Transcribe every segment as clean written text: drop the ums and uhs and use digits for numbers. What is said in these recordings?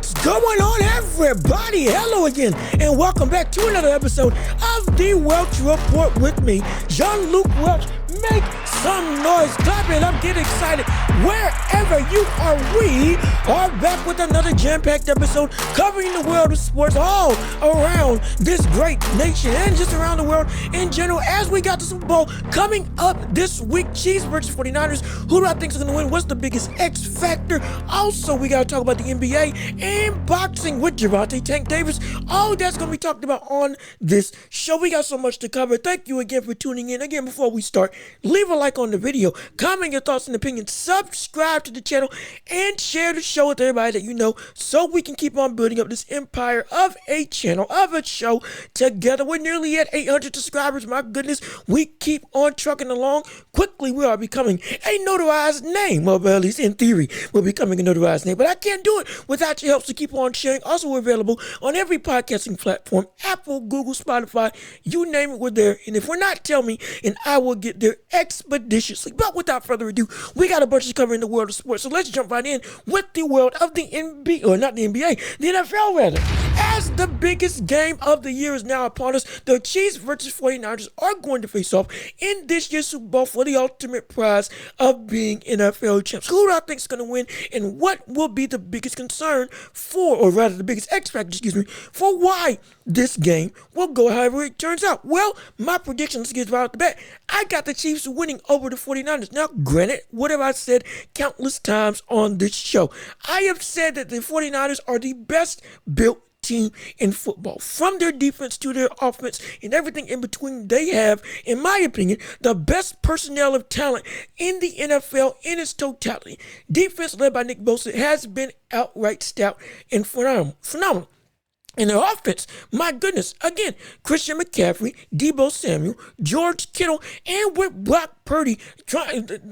What's going on, everybody? Hello again, and welcome back to another episode of the Welch Report with me, Jean-Luc Welch. Make some noise, clap it up, get excited. Wherever you are, we are back with another jam-packed episode covering the world of sports all around this great nation and just around the world in general. As we got the Super Bowl coming up this week, Chiefs versus 49ers. Who do I think is going to win? What's the biggest X factor? Also, we got to talk about the NBA and boxing with Gervonta Tank Is. All that's going to be talked about on this show. We got so much to cover. Thank you again for tuning in. Again, before we start, leave a like on the video, comment your thoughts and opinions, subscribe to the channel, and share the show with everybody that you know so we can keep on building up this empire of a channel, of a show together. We're nearly at 800 subscribers. My goodness, we keep on trucking along. Quickly, we are becoming a notarized name, or at least in theory, we're becoming a notarized name. But I can't do it without your help, so keep on sharing. Also, we're available on every podcasting platform, Apple, Google, Spotify, you name it, we're there. And if we're not, tell me, and I will get there expeditiously. But without further ado, we got a bunch to cover in the world of sports. So let's jump right in with the world of the NBA, or not the NBA, the NFL rather. As the biggest game of the year is now upon us, the Chiefs versus 49ers are going to face off in this year's Super Bowl for the ultimate prize of being NFL champs. Who do I think is going to win, and what will be the biggest concern for, or rather the biggest X factor, for why this game will go however it turns out? Well, my prediction, let's get right off the bat, I got the Chiefs winning over the 49ers. Now, granted, what have I said countless times on this show? I have said that the 49ers are the best built team in football. From their defense to their offense and everything in between, they have, in my opinion, the best personnel of talent in the NFL in its totality. Defense led by Nick Bosa has been outright stout and phenomenal. In their offense, my goodness, again, Christian McCaffrey, Deebo Samuel, George Kittle, and with Brock Purdy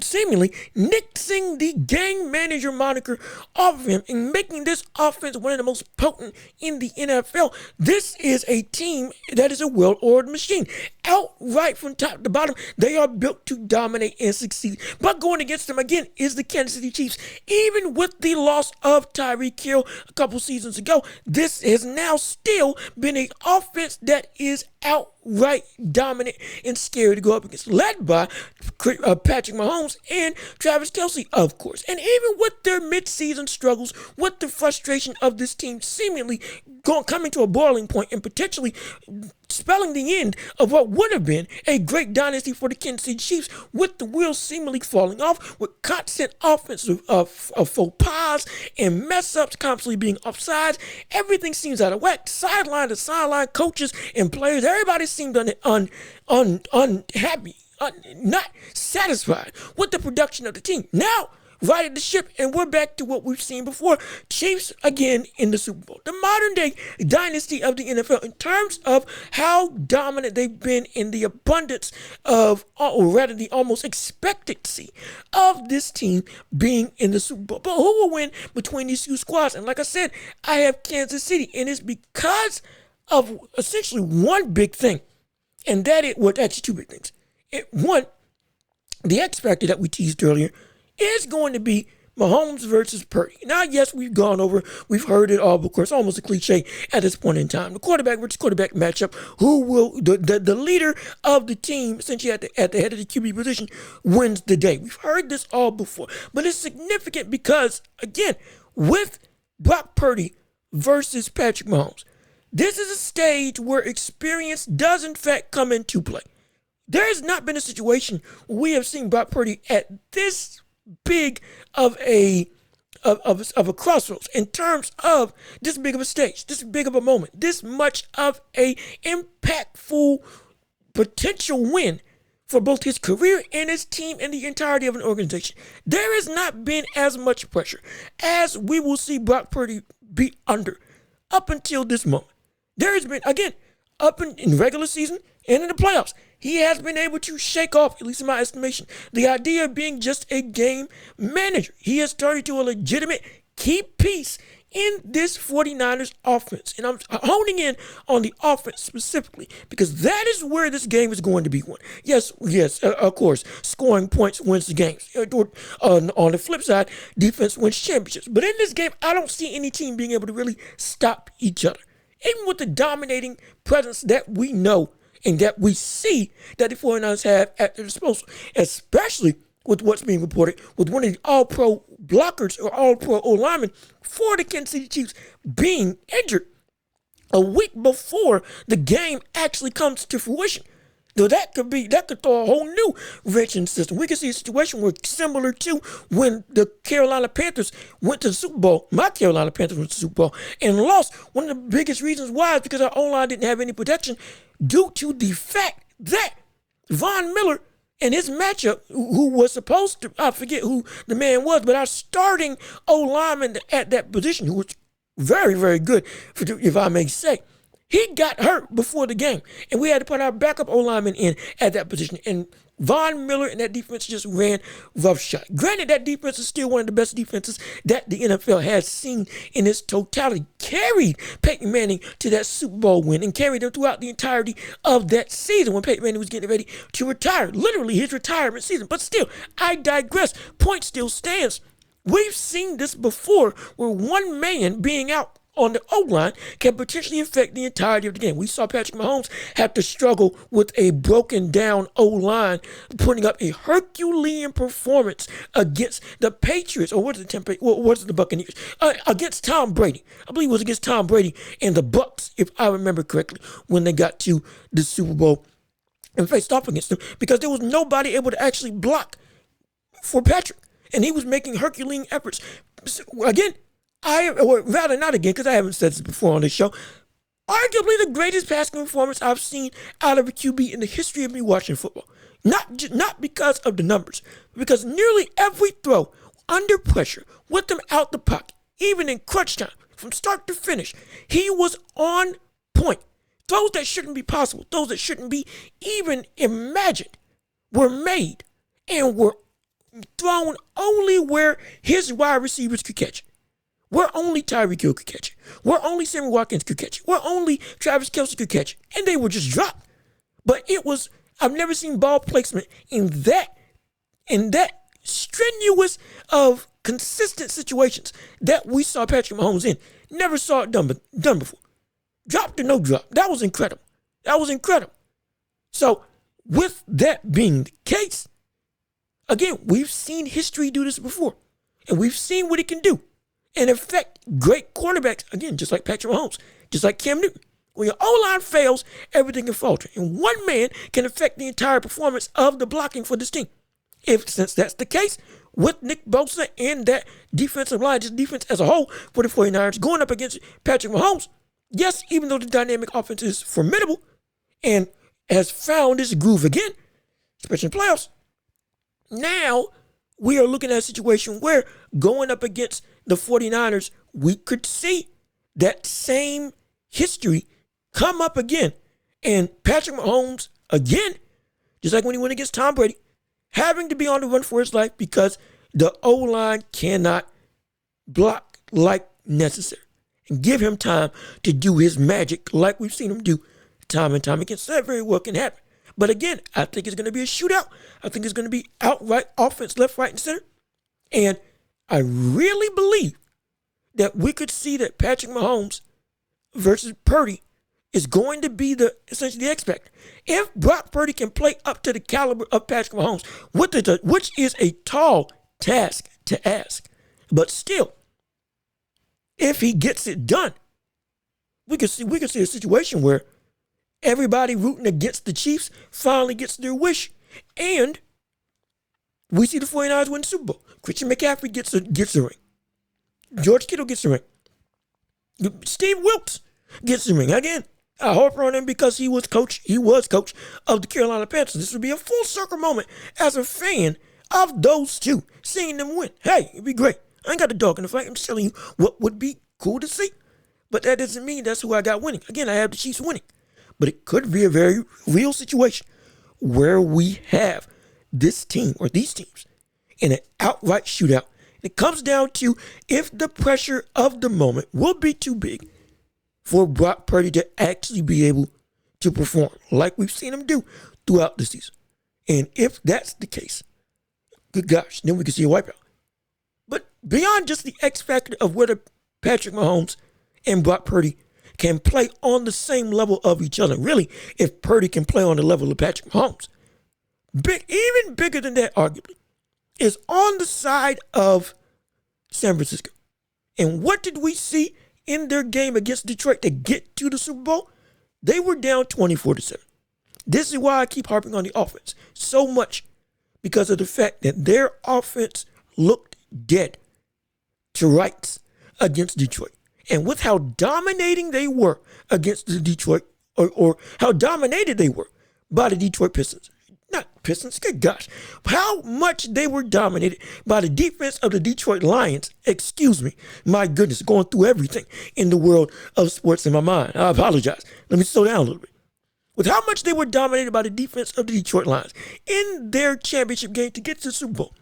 seemingly nixing the game manager moniker off of him and making this offense one of the most potent in the NFL. This is a team that is a well-oiled machine. Outright from top to bottom, they are built to dominate and succeed. But going against them again is the Kansas City Chiefs. Even with the loss of Tyreek Hill a couple seasons ago, this has now still been an offense that is outright dominant and scary to go up against, led by Patrick Mahomes and Travis Kelce, of course. And even with their midseason struggles, with the frustration of this team seemingly coming to a boiling point and potentially spelling the end of what would have been a great dynasty for the Kansas City Chiefs, with the wheels seemingly falling off, with constant offensive faux pas and mess-ups, constantly being offsides. Everything seems out of whack. Sideline to sideline, coaches and players, everybody seemed unhappy, not satisfied with the production of the team. Now, righted the ship, and we're back to what we've seen before. Chiefs again in the Super Bowl. The modern day dynasty of the NFL in terms of how dominant they've been in the abundance of, or rather the almost expectancy of this team being in the Super Bowl. But who will win between these two squads? And like I said, I have Kansas City, and it's because of essentially one big thing. And that is, well, actually two big things. One, the X factor that we teased earlier is going to be Mahomes versus Purdy. Now, yes, we've heard it all, but of course, almost a cliche at this point in time. The quarterback versus quarterback matchup, who will, the leader of the team, essentially at the head of the QB position, wins the day. We've heard this all before, but it's significant because, again, with Brock Purdy versus Patrick Mahomes, this is a stage where experience does in fact come into play. There has not been a situation where we have seen Brock Purdy at this big of a crossroads in terms of this big of a stage, this big of a moment, this much of a impactful potential win for both his career and his team and the entirety of an organization. There has not been as much pressure as we will see Brock Purdy be under up until this moment. There has been, again, up in regular season and in the playoffs, he has been able to shake off, at least in my estimation, the idea of being just a game manager. He has turned into a legitimate key piece in this 49ers offense. And I'm honing in on the offense specifically because that is where this game is going to be won. Yes, of course, scoring points wins the games. On the flip side, defense wins championships. But in this game, I don't see any team being able to really stop each other. Even with the dominating presence that we know and that we see that the 49ers have at their disposal, especially with what's being reported with one of the all-pro blockers or all-pro O-linemen for the Kansas City Chiefs being injured a week before the game actually comes to fruition. So that could throw a whole new wrench in the system. We could see a situation where similar to when the Carolina Panthers went to the Super Bowl. My Carolina Panthers went to the Super Bowl and lost. One of the biggest reasons why is because our O-line didn't have any protection due to the fact that Von Miller and his matchup, who was supposed to, I forget who the man was, but our starting O-lineman at that position, who was very, very good, if I may say, he got hurt before the game, and we had to put our backup O-lineman in at that position. And Von Miller and that defense just ran roughshod. Granted, that defense is still one of the best defenses that the NFL has seen in its totality. Carried Peyton Manning to that Super Bowl win and carried them throughout the entirety of that season when Peyton Manning was getting ready to retire. Literally his retirement season. But still, I digress. Point still stands. We've seen this before where one man being out on the O-line can potentially affect the entirety of the game. We saw Patrick Mahomes have to struggle with a broken down O-line, putting up a Herculean performance against the Patriots, or was it the Buccaneers? Against Tom Brady. I believe it was against Tom Brady and the Bucs, if I remember correctly, when they got to the Super Bowl and faced off against them, because there was nobody able to actually block for Patrick, and he was making Herculean efforts. So, again, or rather not again, because I haven't said this before on this show, arguably the greatest passing performance I've seen out of a QB in the history of me watching football. Not because of the numbers, but because nearly every throw under pressure, with them out the pocket, even in crunch time, from start to finish, he was on point. Throws that shouldn't be possible, those that shouldn't be even imagined, were made and were thrown only where his wide receivers could catch it. Where only Tyreek Hill could catch it. Where only Sammy Watkins could catch it. Where only Travis Kelce could catch it. And they were just dropped. But I've never seen ball placement in that strenuous of consistent situations that we saw Patrick Mahomes in. Never saw it done before. Drop or no drop. That was incredible. So, with that being the case, again, we've seen history do this before. And we've seen what it can do. And affect great quarterbacks, again, just like Patrick Mahomes, just like Cam Newton. When your O-line fails, everything can falter. And one man can affect the entire performance of the blocking for this team. Since that's the case, with Nick Bosa and that defensive line, just defense as a whole for the 49ers going up against Patrick Mahomes, yes, even though the dynamic offense is formidable and has found its groove again, especially in playoffs, now we are looking at a situation where going up against the 49ers, we could see that same history come up again. And Patrick Mahomes, again, just like when he went against Tom Brady, having to be on the run for his life because the O-line cannot block like necessary and give him time to do his magic like we've seen him do time and time again. So that very well can happen. But again, I think it's going to be a shootout. I think it's going to be outright offense, left, right, and center. And I really believe that we could see that Patrick Mahomes versus Purdy is going to be essentially the X factor. If Brock Purdy can play up to the caliber of Patrick Mahomes, which is a tall task to ask, but still, if he gets it done, we could see a situation where everybody rooting against the Chiefs finally gets their wish, and we see the 49ers win the Super Bowl. Christian McCaffrey gets a ring. George Kittle gets a ring. Steve Wilkes gets a ring. Again, I harp on him because he was coach of the Carolina Panthers. This would be a full circle moment as a fan of those two, seeing them win. Hey, it'd be great. I ain't got the dog in the fight. I'm just telling you what would be cool to see. But that doesn't mean that's who I got winning. Again, I have the Chiefs winning. But it could be a very real situation where we have this team or these teams in an outright shootout It comes down to if the pressure of the moment will be too big for Brock Purdy to actually be able to perform like we've seen him do throughout the season. And if that's the case, good gosh, then we can see a wipeout. But beyond just the X factor of whether Patrick Mahomes and Brock Purdy can play on the same level of each other, really, if Purdy can play on the level of Patrick Mahomes, even bigger than that, arguably, is on the side of San Francisco. And what did we see in their game against Detroit to get to the Super Bowl? They were down 24-7. This is why I keep harping on the offense so much, because of the fact that their offense looked dead to rights against Detroit. And with how dominating they were against the Detroit, or how dominated they were by the Detroit Pistons. Not Pistons, good gosh. How much they were dominated by the defense of the Detroit Lions. Excuse me. My goodness, going through everything in the world of sports in my mind. I apologize. Let me slow down a little bit. With how much they were dominated by the defense of the Detroit Lions in their championship game to get to the Super Bowl,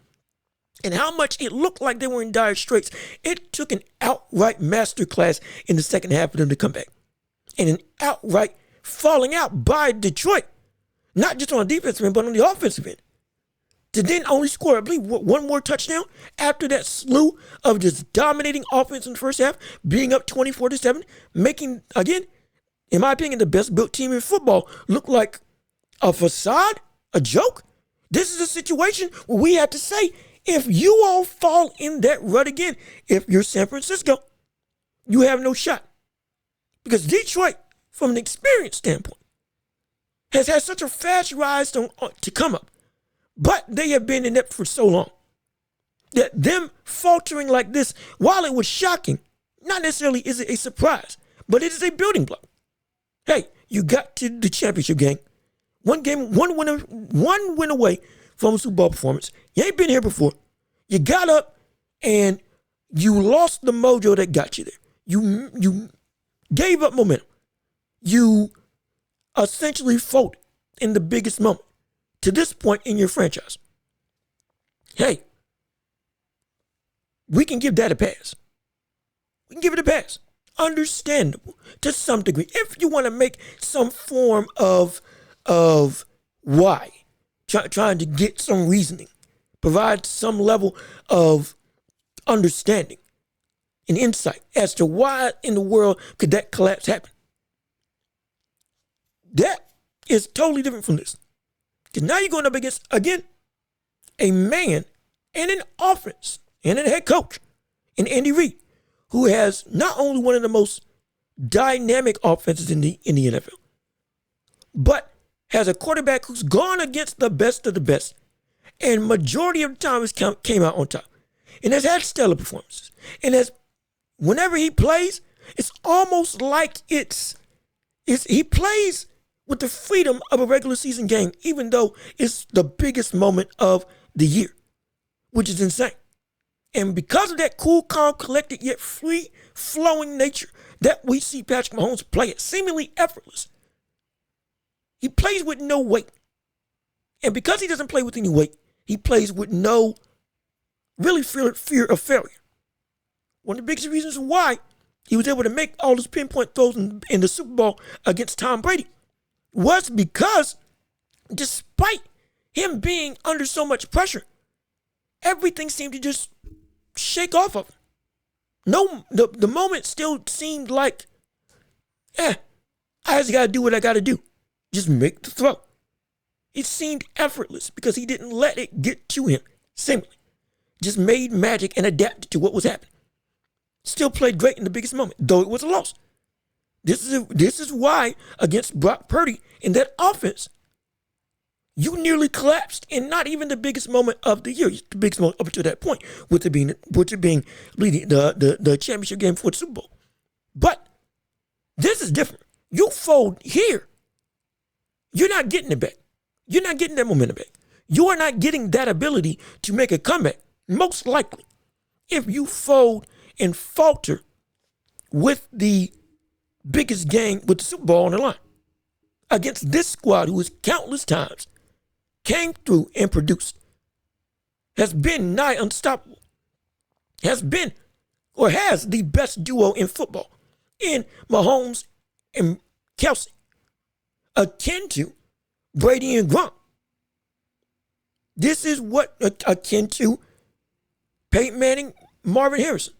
and how much it looked like they were in dire straits, it took an outright masterclass in the second half for them to come back. And an outright falling out by Detroit, not just on the defensive end, but on the offensive end, to then only score, I believe, one more touchdown after that slew of just dominating offense in the first half, being up 24-7, making, again, in my opinion, the best built team in football look like a facade, a joke. This is a situation where we have to say, if you all fall in that rut again, if you're San Francisco, you have no shot. Because Detroit, from an experience standpoint, has had such a fast rise to come up. But they have been in it for so long that them faltering like this, while it was shocking, not necessarily is it a surprise, but it is a building block. Hey, you got to the championship game. One win away from a Super Bowl performance. You ain't been here before. You got up and you lost the mojo that got you there. You gave up momentum. You essentially folded in the biggest moment to this point in your franchise. Hey, we can give that a pass. We can give it a pass. Understandable to some degree. If you want to make some form of why, trying to get some reasoning, provide some level of understanding and insight as to why in the world could that collapse happen. That is totally different from this. Because now you're going up against, again, a man and an offense and a head coach in Andy Reid, who has not only one of the most dynamic offenses in the NFL, but has a quarterback who's gone against the best of the best, and majority of the time has came out on top, and has had stellar performances. And whenever he plays, it's almost like he plays with the freedom of a regular season game, even though it's the biggest moment of the year, which is insane. And because of that cool, calm, collected, yet free-flowing nature that we see Patrick Mahomes play at, seemingly effortless, he plays with no weight. And because he doesn't play with any weight, he plays with no really fear of failure. One of the biggest reasons why he was able to make all those pinpoint throws in the Super Bowl against Tom Brady was because, despite him being under so much pressure, everything seemed to just shake off of him. No, the moment still seemed like, I just got to do what I got to do. Just make the throw. It seemed effortless because he didn't let it get to him. Simply. Just made magic and adapted to what was happening. Still played great in the biggest moment, though it was a loss. This is why, against Brock Purdy in that offense, you nearly collapsed in not even the biggest moment of the year, the biggest moment up to that point, with it being leading the championship game for the Super Bowl. But this is different. You fold here, you're not getting it back. You're not getting that momentum back. You are not getting that ability to make a comeback, most likely, if you fold and falter with the biggest game with the Super Bowl on the line against this squad who has countless times came through and produced, has been nigh unstoppable. has been or has the best duo in football in Mahomes and Kelsey, akin to Brady and Gronk. This is what akin to Peyton Manning, Marvin Harrison,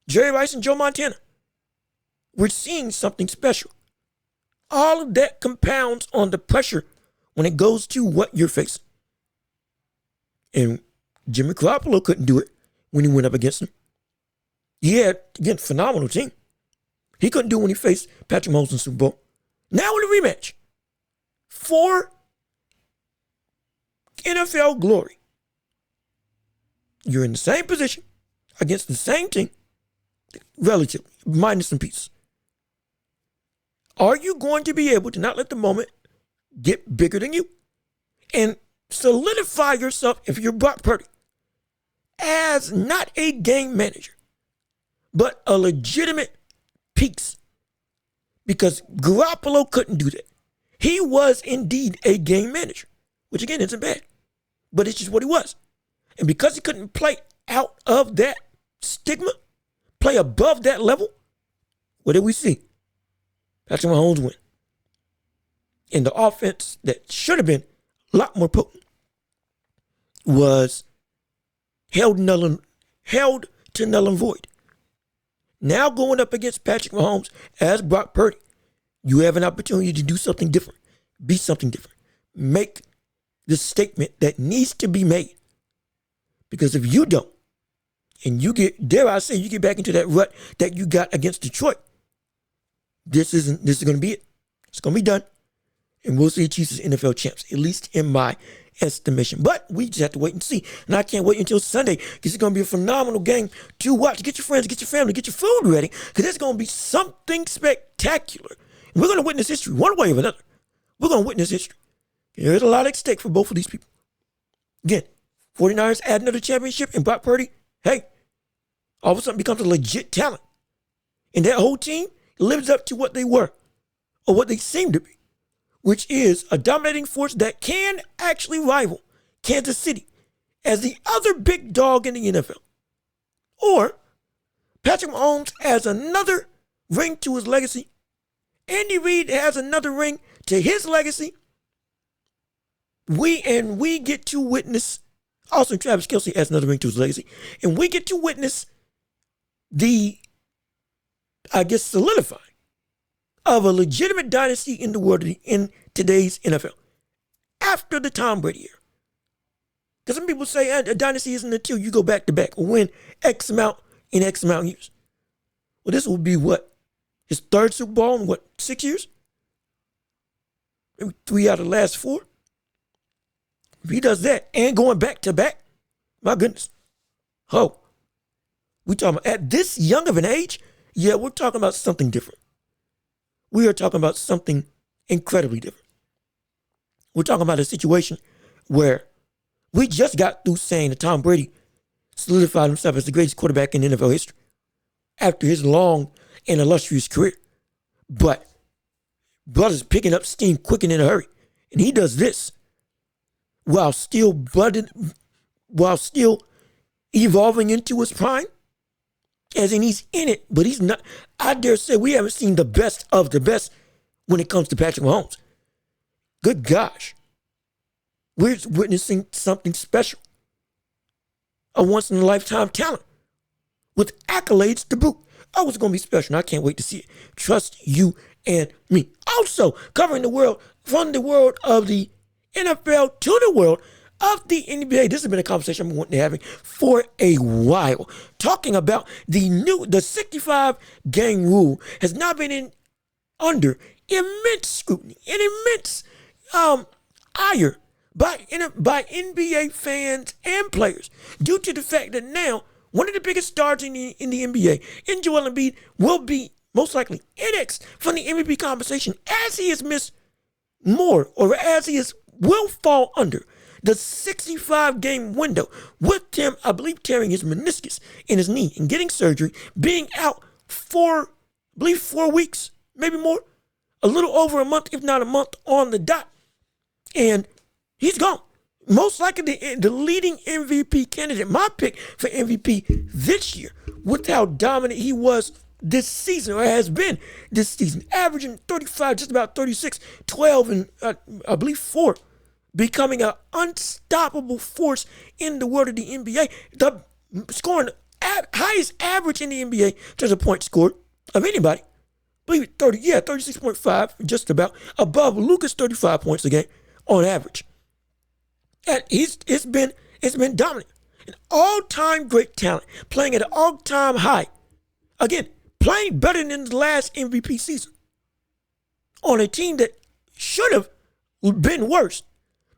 Jerry Rice, and Joe Montana. We're seeing something special. All of that compounds on the pressure when it goes to what you're facing. And Jimmy Garoppolo couldn't do it when he went up against him. He had, again, phenomenal team. He couldn't do it when he faced Patrick Mahomes in the Super Bowl. Now in a rematch for NFL glory. You're in the same position against the same team, relatively, minus some pieces. Are you going to be able to not let the moment get bigger than you and solidify yourself, if you're Brock Purdy, as not a game manager, but a legitimate piece? Because Garoppolo couldn't do that. He was indeed a game manager, which again isn't bad, but it's just what he was. And because he couldn't play out of that stigma, play above that level, what did we see? Patrick Mahomes win. And the offense that should have been a lot more potent was held to null and void. Now going up against Patrick Mahomes as Brock Purdy, you have an opportunity to do something different, be something different, make the statement that needs to be made. Because if you don't, and you get, dare I say, you get back into that rut that you got against Detroit, this is going to be it. It's going to be done. And we'll see the Chiefs as NFL champs, at least in my estimation. But we just have to wait and see. And I can't wait until Sunday, because it's going to be a phenomenal game to watch. Get your friends, get your family, get your food ready, because it's going to be something spectacular. And we're going to witness history one way or another. We're going to witness history. There's a lot at stake for both of these people. Again, 49ers add another championship, and Brock Purdy, hey, all of a sudden becomes a legit talent. And that whole team lives up to what they were, or what they seem to be, which is a dominating force that can actually rival Kansas City as the other big dog in the NFL. Or Patrick Mahomes has another ring to his legacy. Andy Reid has another ring to his legacy. We get to witness, also Travis Kelce has another ring to his legacy. And we get to witness the, solidifying of a legitimate dynasty in the world in today's NFL after the Tom Brady era. Because some people say a dynasty isn't until you go back to back or win X amount in X amount of years. Well, this will be what? His third Super Bowl in 6 years? Maybe 3 out of the last 4? If he does that and going back to back, my goodness. Oh, we talking about at this young of an age? Yeah, we're talking about something different. We are talking about something incredibly different. We're talking about a situation where we just got through saying that Tom Brady solidified himself as the greatest quarterback in NFL history after his long and illustrious career. But brother's picking up steam quick and in a hurry. And he does this while still evolving into his prime. As in, he's in it, but he's not. I dare say we haven't seen the best of the best when it comes to Patrick Mahomes. Good gosh. We're witnessing something special. A once-in-a-lifetime talent with accolades to boot. Oh, it's going to be special, and I can't wait to see it. Trust you and me. Also, covering the world, from the world of the NFL to the world of the NBA. This has been a conversation I've been wanting to have for a while. Talking about the 65-game rule has now been under immense scrutiny and immense ire by NBA fans and players due to the fact that now one of the biggest stars in the NBA, in Joel Embiid, will be most likely annexed from the MVP conversation as he has missed more, or as he will fall under the 65-game window, with him, I believe, tearing his meniscus in his knee and getting surgery, being out for, I believe, 4 weeks, maybe more, a little over a month, if not a month on the dot. And he's gone. most likely the leading MVP candidate, my pick for MVP this year, with how dominant he was this season, or has been this season, averaging 35, just about 36, 12, and I believe 4, becoming an unstoppable force in the world of the NBA, scoring highest average in the NBA in terms of points scored of anybody. I believe 36.5, just about above Luka's 35 points a game on average. And it's been dominant. An all-time great talent, playing at an all-time high. Again, playing better than the last MVP season. On a team that should have been worse,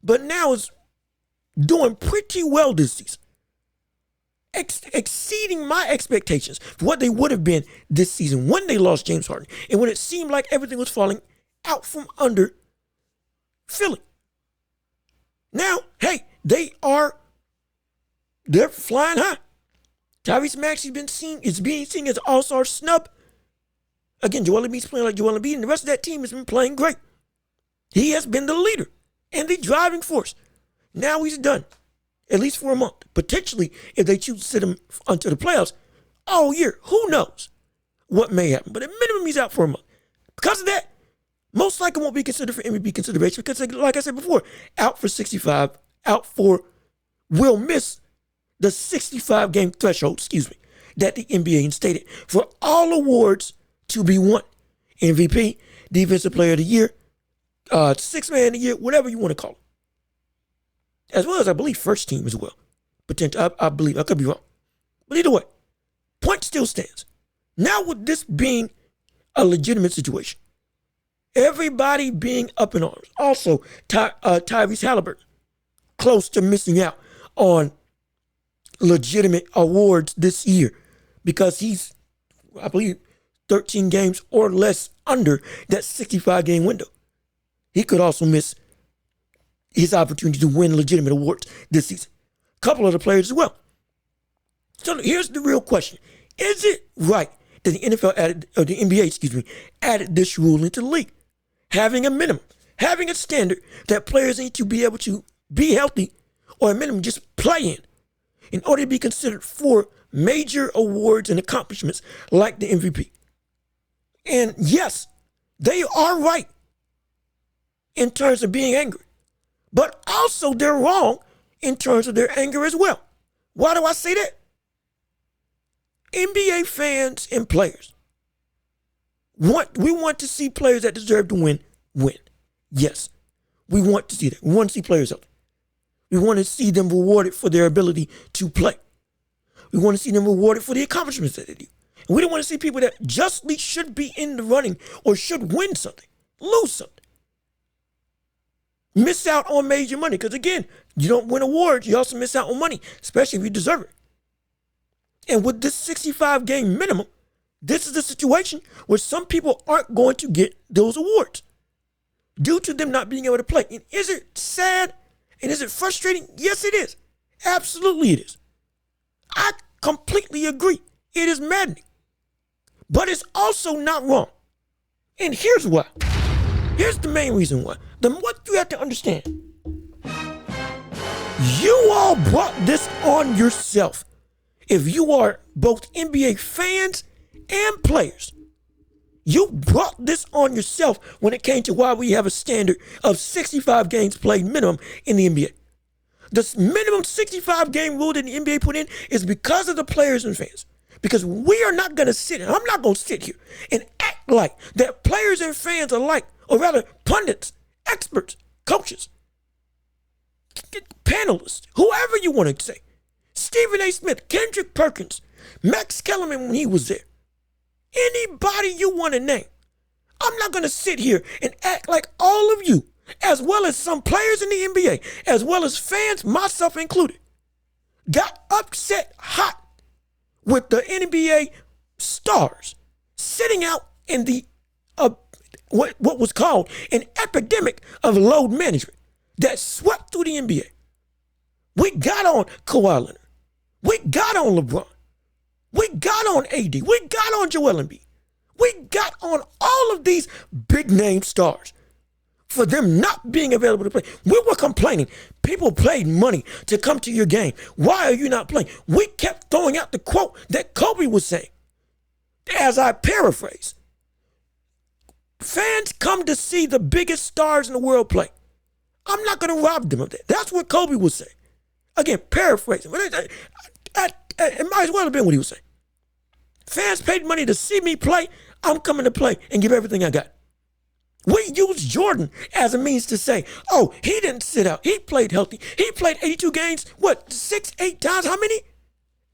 but now is doing pretty well this season. Exceeding my expectations for what they would have been this season when they lost James Harden and when it seemed like everything was falling out from under Philly. Now, hey, they're flying high. Tyrese Maxey is being seen as an all-star snub. Again, Joel Embiid's playing like Joel Embiid, and the rest of that team has been playing great. He has been the leader and the driving force. Now he's done, at least for a month. Potentially, if they choose to sit him until the playoffs all year, who knows what may happen. But at minimum, he's out for a month. Because of that, most likely won't be considered for MVP consideration because, like I said before, out for 65, will miss the 65-game threshold, that the NBA instated for all awards to be won. MVP, Defensive Player of the Year, Sixth Man of the Year, whatever you want to call it. As well as, I believe, first team as well. Potential, I believe, I could be wrong. But either way, point still stands. Now with this being a legitimate situation, everybody being up in arms. Also, Tyrese Halliburton, close to missing out on legitimate awards this year because he's, I believe, 13 games or less under that 65-game window. He could also miss his opportunity to win legitimate awards this season. A couple of the players as well. So here's the real question. Is it right that the NBA added this rule into the league? Having a minimum, having a standard that players need to be able to be healthy or a minimum just play in order to be considered for major awards and accomplishments like the MVP. And yes, they are right in terms of being angry, but also they're wrong in terms of their anger as well. Why do I say that? NBA fans and players we want to see players that deserve to win. Yes, we want to see that. We want to see players healthy. We want to see them rewarded for their ability to play. We want to see them rewarded for the accomplishments that they do. And we don't want to see people that justly should be in the running or should win something, lose something, miss out on major money. Because again, you don't win awards, you also miss out on money, especially if you deserve it. And with this 65-game minimum, this is the situation where some people aren't going to get those awards due to them not being able to play. And is it sad? And is it frustrating? Yes, it is. Absolutely it is. I completely agree. It is maddening. But it's also not wrong. And here's why. Here's the main reason why. What you have to understand. You all brought this on yourself. If you are both NBA fans and players, you brought this on yourself when it came to why we have a standard of 65 games played minimum in the NBA. The minimum 65-game rule that the NBA put in is because of the players and fans. Because we are not going to sit, and I'm not going to sit here and act like that players and fans alike, or rather pundits, experts, coaches, panelists, whoever you want to say, Stephen A. Smith, Kendrick Perkins, Max Kellerman when he was there, anybody you want to name. I'm not going to sit here and act like all of you, as well as some players in the NBA, as well as fans, myself included, got upset hot with the NBA stars sitting out in the what was called an epidemic of load management that swept through the NBA. We got on Kawhi Leonard. We got on LeBron. We got on AD. We got on Joel Embiid. We got on all of these big name stars for them not being available to play. We were complaining. People paid money to come to your game. Why are you not playing? We kept throwing out the quote that Kobe was saying, as I paraphrase. Fans come to see the biggest stars in the world play. I'm not going to rob them of that. That's what Kobe was saying. Again, paraphrasing. It might as well have been what he was saying. Fans paid money to see me play. I'm coming to play and give everything I got. We used Jordan as a means to say, oh, he didn't sit out. He played healthy. He played 82 games, 6, 8 times? How many?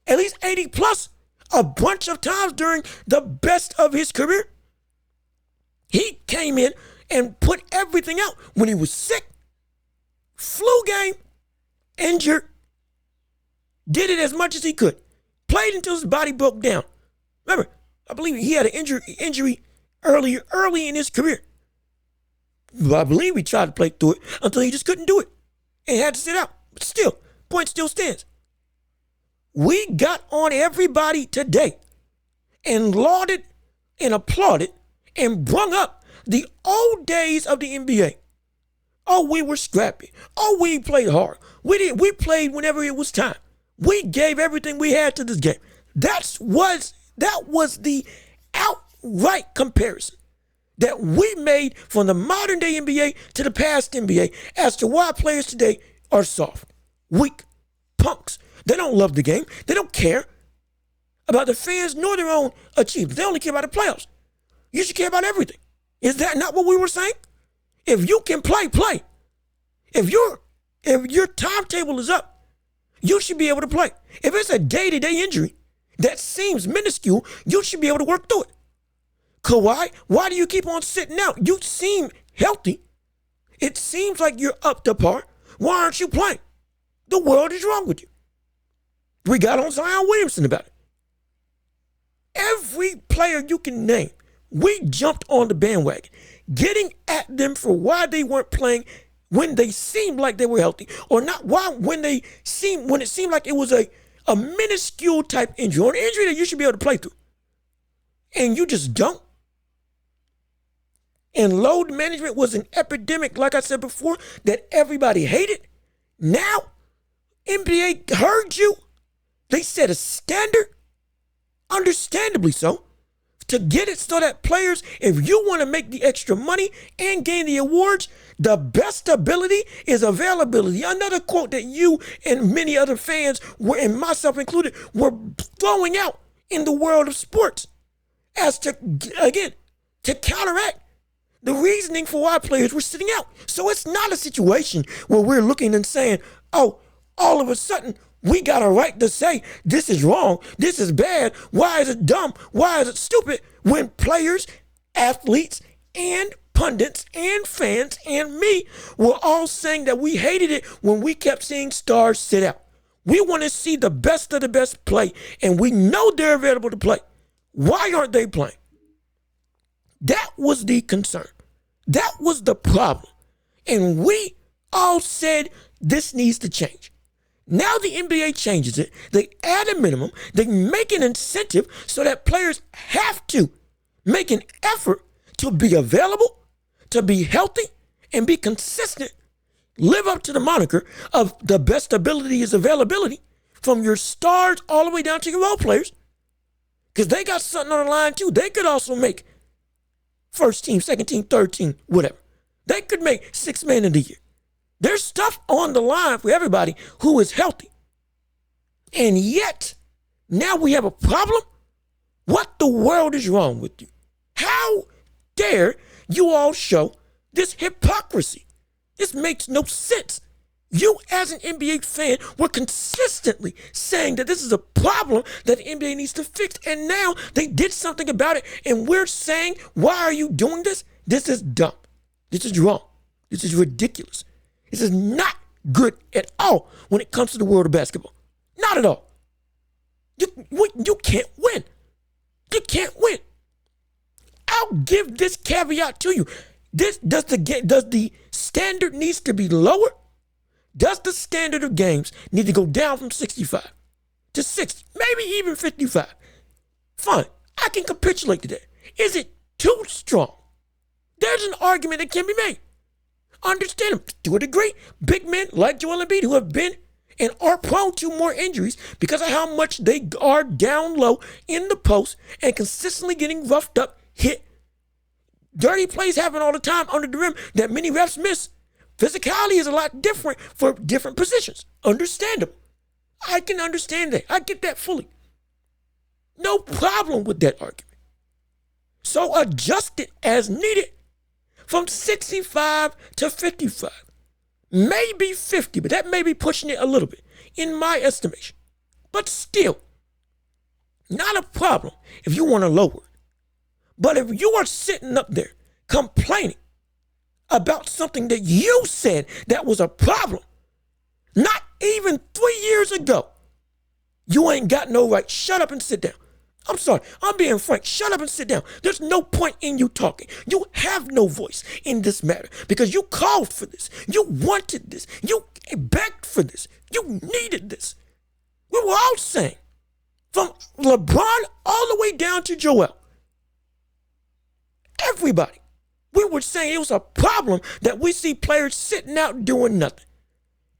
At least 80 plus. A bunch of times during the best of his career. He came in and put everything out when he was sick, flu game, injured, did it as much as he could, played until his body broke down. Remember, I believe he had an injury early in his career. But I believe he tried to play through it until he just couldn't do it and had to sit out. But still, point still stands. We got on everybody today and lauded and applauded and brung up the old days of the NBA. Oh, we were scrappy. Oh, we played hard. We played whenever it was time. We gave everything we had to this game. That was the outright comparison that we made from the modern day NBA to the past NBA as to why players today are soft, weak, punks. They don't love the game. They don't care about the fans nor their own achievements. They only care about the playoffs. You should care about everything. Is that not what we were saying? If you can play, play. If your timetable is up, you should be able to play. If it's a day-to-day injury that seems minuscule, you should be able to work through it. Kawhi, why do you keep on sitting out? You seem healthy. It seems like you're up to par. Why aren't you playing? The world is wrong with you. We got on Zion Williamson about it. Every player you can name, we jumped on the bandwagon, getting at them for why they weren't playing when they seemed like they were healthy, or not why when it seemed like it was a minuscule type injury, or an injury that you should be able to play through. And you just don't. And load management was an epidemic, like I said before, that everybody hated. Now, NBA heard you. They set a standard, understandably so, to get it so that players, if you want to make the extra money and gain the awards, the best ability is availability. Another quote that you and many other fans, and myself included, were throwing out in the world of sports as to, again, to counteract the reasoning for why players were sitting out. So it's not a situation where we're looking and saying, oh, all of a sudden, we got a right to say this is wrong, this is bad, why is it dumb, why is it stupid, when players, athletes, and pundits, and fans, and me were all saying that we hated it when we kept seeing stars sit out. We want to see the best of the best play, and we know they're available to play. Why aren't they playing? That was the concern. That was the problem. And we all said this needs to change. Now the NBA changes it. They add a minimum. They make an incentive so that players have to make an effort to be available, to be healthy, and be consistent. Live up to the moniker of the best ability is availability, from your stars all the way down to your role players. Because they got something on the line too. They could also make first team, second team, third team, whatever. They could make sixth man of the year. There's stuff on the line for everybody who is healthy. And yet, now we have a problem? What the world is wrong with you? How dare you all show this hypocrisy? This makes no sense. You as an NBA fan were consistently saying that this is a problem that the NBA needs to fix. And now they did something about it. And we're saying, why are you doing this? This is dumb. This is wrong. This is ridiculous. This is not good at all when it comes to the world of basketball. Not at all. You can't win. You can't win. I'll give this caveat to you. Does the standard needs to be lower? Does the standard of games need to go down from 65 to 60, maybe even 55? Fine, I can capitulate to that. Is it too strong? There's an argument that can be made. Understand them to a degree. Big men like Joel Embiid who have been and are prone to more injuries because of how much they are down low in the post and consistently getting roughed up, hit. Dirty plays happen all the time under the rim that many refs miss. Physicality is a lot different for different positions. Understandable. I can understand that. I get that fully. No problem with that argument. So adjust it as needed from 65 to 55. Maybe 50, but that may be pushing it a little bit in my estimation. But still, not a problem if you want to lower it. But if you are sitting up there complaining about something that you said that was a problem, not even 3 years ago, you ain't got no right. Shut up and sit down. I'm sorry. I'm being frank. Shut up and sit down. There's no point in you talking. You have no voice in this matter because you called for this. You wanted this. You begged for this. You needed this. We were all saying, from LeBron all the way down to Joel, everybody, we were saying it was a problem that we see players sitting out doing nothing.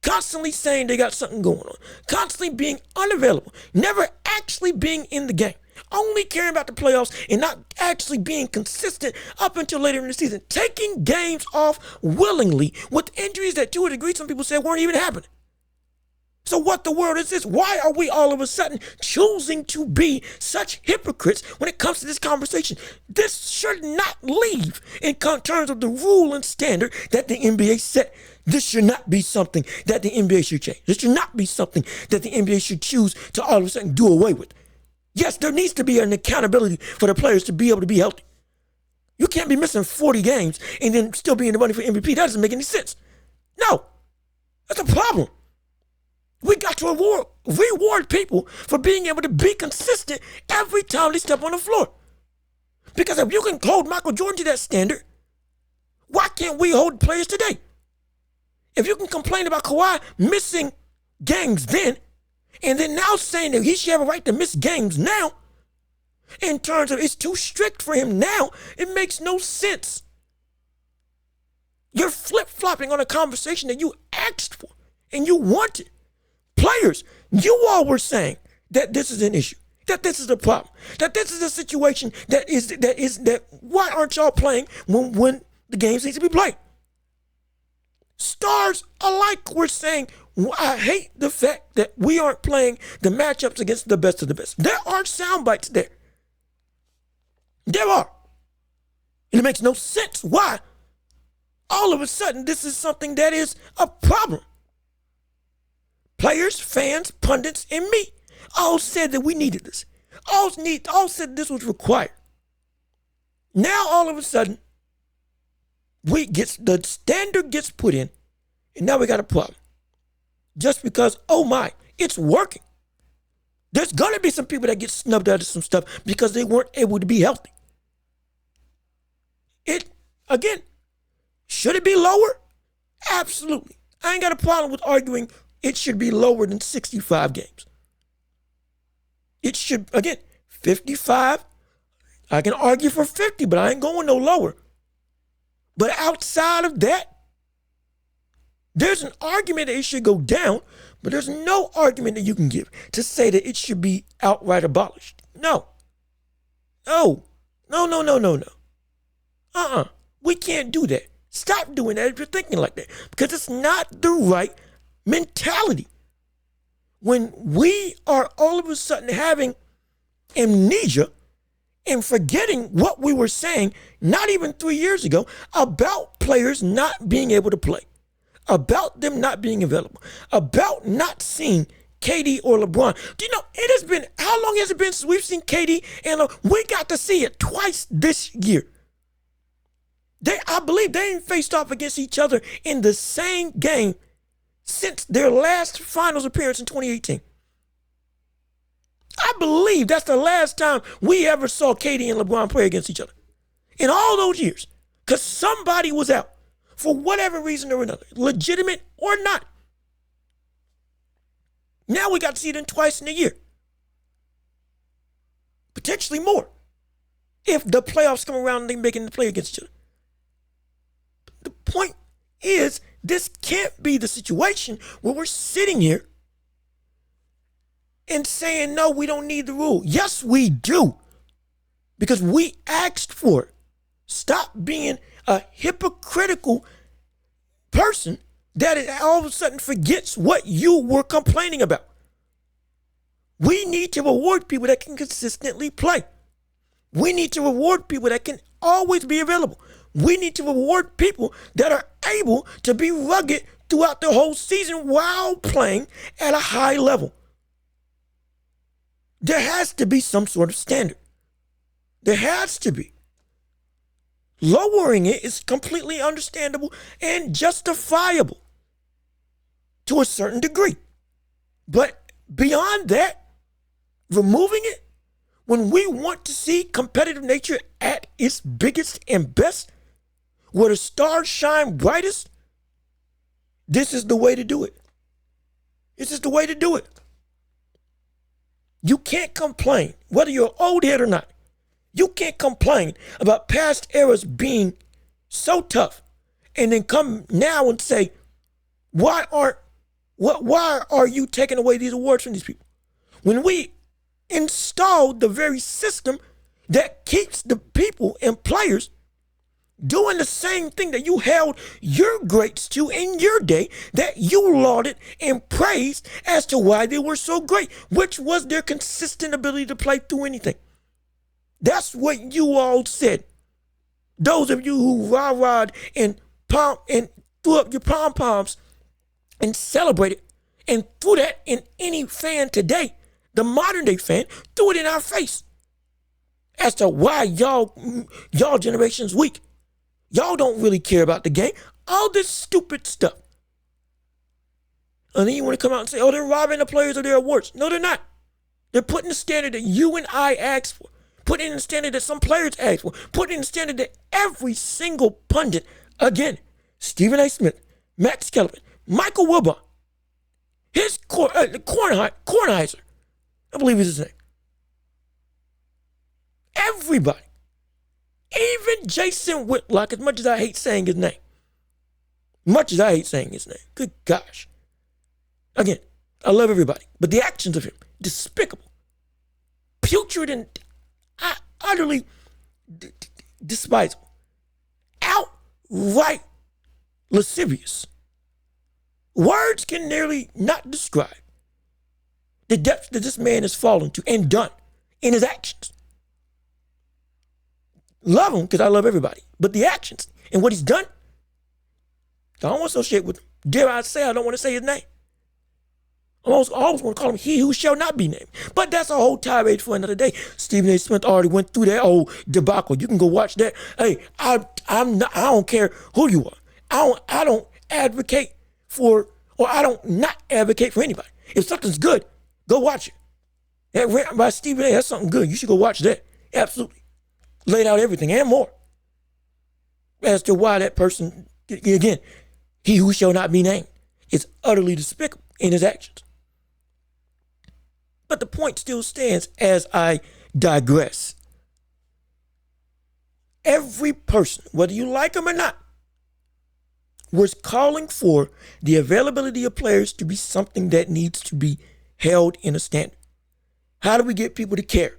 Constantly saying they got something going on. Constantly being unavailable. Never actually being in the game. Only caring about the playoffs and not actually being consistent up until later in the season. Taking games off willingly with injuries that to a degree some people said weren't even happening. So what the world is this? Why are we all of a sudden choosing to be such hypocrites when it comes to this conversation? This should not leave in terms of the rule and standard that the NBA set. This should not be something that the NBA should change. This should not be something that the NBA should choose to all of a sudden do away with. Yes, there needs to be an accountability for the players to be able to be healthy. You can't be missing 40 games and then still be in the money for MVP. That doesn't make any sense. No, that's a problem. We got to reward people for being able to be consistent every time they step on the floor. Because if you can hold Michael Jordan to that standard, why can't we hold players today? If you can complain about Kawhi missing games then, and then now saying that he should have a right to miss games now, in terms of it's too strict for him now, it makes no sense. You're flip-flopping on a conversation that you asked for and you wanted. Players, you all were saying that this is an issue, that this is a problem, that this is a situation that why aren't y'all playing when the games need to be played? Stars alike were saying, I hate the fact that we aren't playing the matchups against the best of the best. There are sound bites there. There are. And it makes no sense why all of a sudden this is something that is a problem. Players, fans, pundits, and me all said that we needed this. All said this was required. Now all of a sudden, the standard gets put in, and now we got a problem. Just because, oh my, it's working. There's gonna be some people that get snubbed out of some stuff because they weren't able to be healthy. Again, should it be lower? Absolutely. I ain't got a problem with arguing it should be lower than 65 games. It should, again, 55. I can argue for 50, but I ain't going no lower. But outside of that, there's an argument that it should go down, but there's no argument that you can give to say that it should be outright abolished. No. We can't do that. Stop doing that if you're thinking like that, because it's not the right mentality. When we are all of a sudden having amnesia and forgetting what we were saying not even 3 years ago about players not being able to play, about them not being available, about not seeing KD or LeBron. Do you know, it has been, how long has it been since we've seen KD and we got to see it twice this year. I believe they ain't faced off against each other in the same game since their last finals appearance in 2018. I believe that's the last time we ever saw KD and LeBron play against each other in all those years, because somebody was out for whatever reason or another, legitimate or not. Now we got to see them twice in a year, potentially more, if the playoffs come around and they making the play against each other. The point is this can't be the situation where we're sitting here and saying, no, we don't need the rule. Yes, we do. Because we asked for it. Stop being a hypocritical person that all of a sudden forgets what you were complaining about. We need to reward people that can consistently play. We need to reward people that can always be available. We need to reward people that are able to be rugged throughout the whole season while playing at a high level. There has to be some sort of standard. There has to be. Lowering it is completely understandable and justifiable to a certain degree. But beyond that, removing it, when we want to see competitive nature at its biggest and best, where the stars shine brightest, this is the way to do it. This is the way to do it. You can't complain, whether you're old head or not. You can't complain about past eras being so tough and then come now and say, why are you taking away these awards from these people? When we installed the very system that keeps the people and players doing the same thing that you held your greats to in your day, that you lauded and praised as to why they were so great, which was their consistent ability to play through anything. That's what you all said. Those of you who rah-rahed and threw up your pom-poms and celebrated and threw that in any fan today, the modern day fan, threw it in our face as to why y'all generation's weak. Y'all don't really care about the game. All this stupid stuff. And then you want to come out and say, oh, they're robbing the players of their awards. No, they're not. They're putting the standard that you and I asked for. Putting in the standard that some players asked for. Putting in the standard that every single pundit, again, Stephen A. Smith, Max Kellerman, Michael Wilbon, his Kornheiser, I believe is his name. Everybody. Even Jason Whitlock, as much as I hate saying his name. Good gosh. Again, I love everybody. But the actions of him, despicable, putrid, and utterly despicable. Outright lascivious. Words can nearly not describe the depths that this man has fallen to and done in his actions. Love him because I love everybody. But the actions and what he's done, I don't want to associate with him. Dare I say, I don't want to say his name. I always want to call him he who shall not be named. But that's a whole tirade for another day. Stephen A. Smith already went through that old debacle. You can go watch that. Hey, I don't care who you are. I don't advocate for, or I don't not advocate for anybody. If something's good, go watch it. That rant by Stephen A. That's something good. You should go watch that. Absolutely. Laid out everything and more as to why that person, again, he who shall not be named, is utterly despicable in his actions. But the point still stands as I digress. Every person, whether you like him or not, was calling for the availability of players to be something that needs to be held in a standard. How do we get people to care?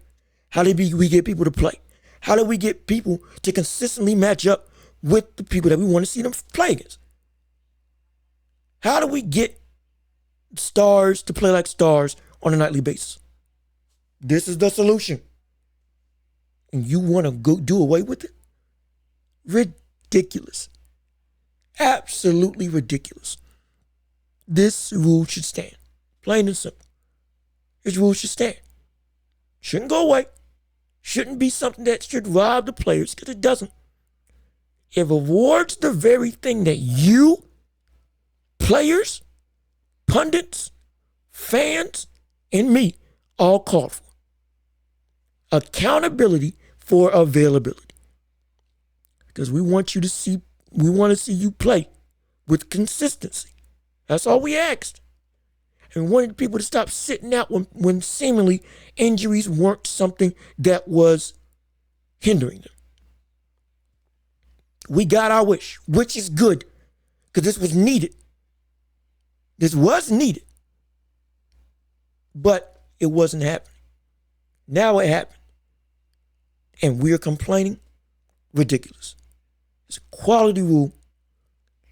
How do we get people to play? How do we get people to consistently match up with the people that we want to see them play against? How do we get stars to play like stars on a nightly basis? This is the solution. And you want to go do away with it? Ridiculous. Absolutely ridiculous. This rule should stand. Plain and simple. This rule should stand. Shouldn't go away. Shouldn't be something that should rob the players, because it doesn't. It rewards the very thing that you, players, pundits, fans, and me all called for. Accountability for availability. Because we want to see you play with consistency. That's all we asked. And we wanted people to stop sitting out when seemingly injuries weren't something that was hindering them. We got our wish, which is good, because this was needed. This was needed. But it wasn't happening. Now it happened. And we're complaining? Ridiculous. It's a quality rule.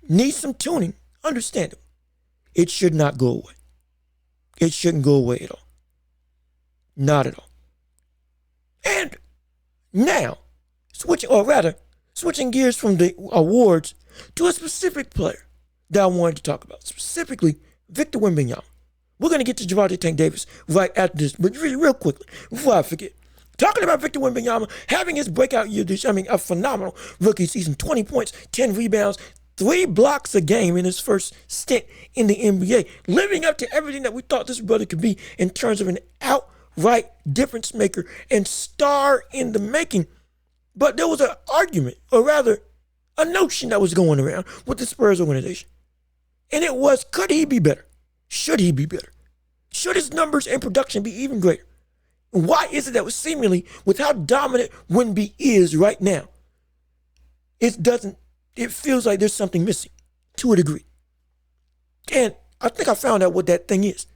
Needs some tuning. Understandable. It should not go away. It shouldn't go away at all. Not at all. And now, switching gears from the awards to a specific player that I wanted to talk about. Specifically, Victor Wembanyama. We're going to get to Gervonta Tank Davis right after this, but really real quickly, before I forget. Talking about Victor Wembanyama having his breakout year a phenomenal rookie season, 20 points, 10 rebounds, 3 blocks a game in his first stint in the NBA, living up to everything that we thought this brother could be in terms of an outright difference maker and star in the making. But there was an argument, or rather, a notion that was going around with the Spurs organization. And it was, could he be better? Should he be better? Should his numbers and production be even greater? And why is it that seemingly, with how dominant Wemby is right now, it feels like there's something missing to a degree. And I think I found out what that thing is.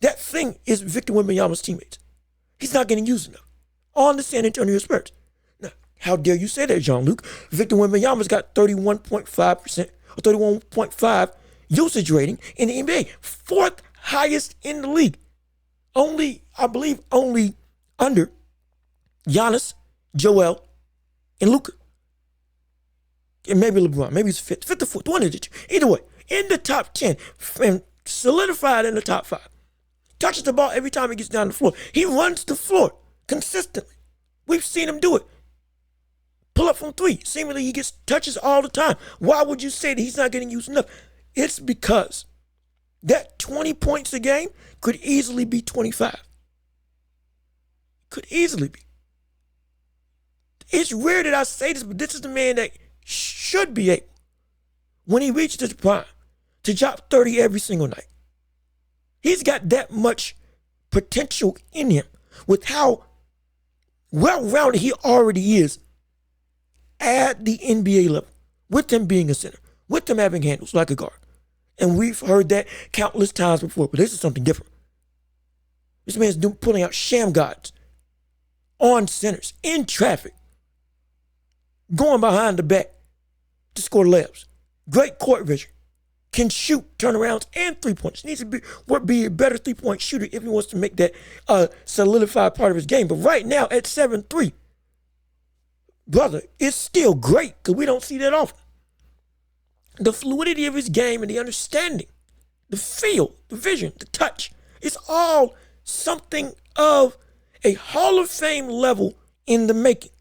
That thing is Victor Wembanyama's teammates. He's not getting used enough on the San Antonio Spurs. Now, how dare you say that, Jean-Luc? Victor Wembanyama's got 31.5% or 31.5 usage rating in the NBA. 4th highest in the league. I believe only under Giannis, Joel, and Luka. And maybe LeBron. Maybe it's 5th or 4th. One of the two. Either way, in the top 10 and solidified in the top 5. Touches the ball every time he gets down the floor. He runs the floor consistently. We've seen him do it. Pull up from 3. Seemingly he gets touches all the time. Why would you say that he's not getting used enough? It's because that 20 points a game could easily be 25. Could easily be. It's rare that I say this, but this is the man that should be able, when he reaches his prime, to drop 30 every single night. He's got that much potential in him with how well-rounded he already is at the NBA level, with him being a center, with him having handles like a guard. And we've heard that countless times before, but this is something different. This man's pulling out sham guards on centers, in traffic, going behind the back to score layups. Great court vision. Can shoot turnarounds and 3-pointers. Needs to be a better 3-point shooter if he wants to make that solidified part of his game. But right now at 7'3", brother, it's still great because we don't see that often. The fluidity of his game and the understanding, the feel, the vision, the touch, it's all something of a Hall of Fame level in the making.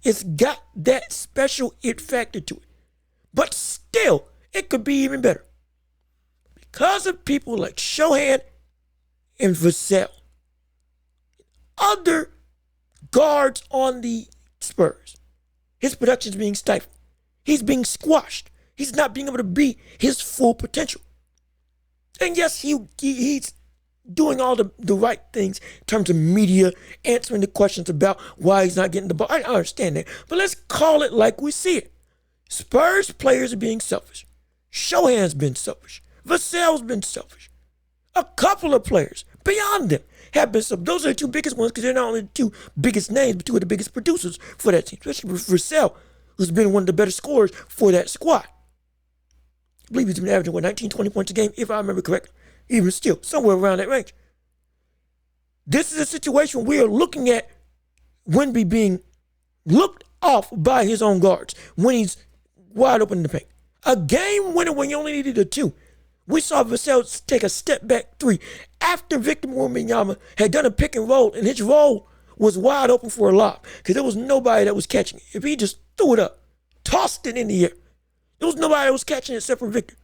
It's got that special it factor to it. But still, it could be even better. Because of people like Shohan and Vassell, other guards on the Spurs, his production is being stifled. He's being squashed. He's not being able to be his full potential. And yes, he's doing all the right things in terms of media, answering the questions about why he's not getting the ball. I understand that. But let's call it like we see it. Spurs players are being selfish. Shohan's been selfish. Vassell's been selfish. A couple of players beyond them have been selfish. Those are the 2 biggest ones because they're not only the 2 biggest names, but 2 of the biggest producers for that team, especially Vassell, who's been one of the better scorers for that squad. I believe he's been averaging, 19, 20 points a game, if I remember correctly. Even still, somewhere around that range. This is a situation we are looking at Wemby being looked off by his own guards when he's wide open in the paint. A game winner when you only needed a 2. We saw Vassell take a step back 3 after Victor Wembanyama had done a pick and roll, and his roll was wide open for a lob because there was nobody that was catching it. If he just threw it up, tossed it in the air, there was nobody that was catching it except for Victor.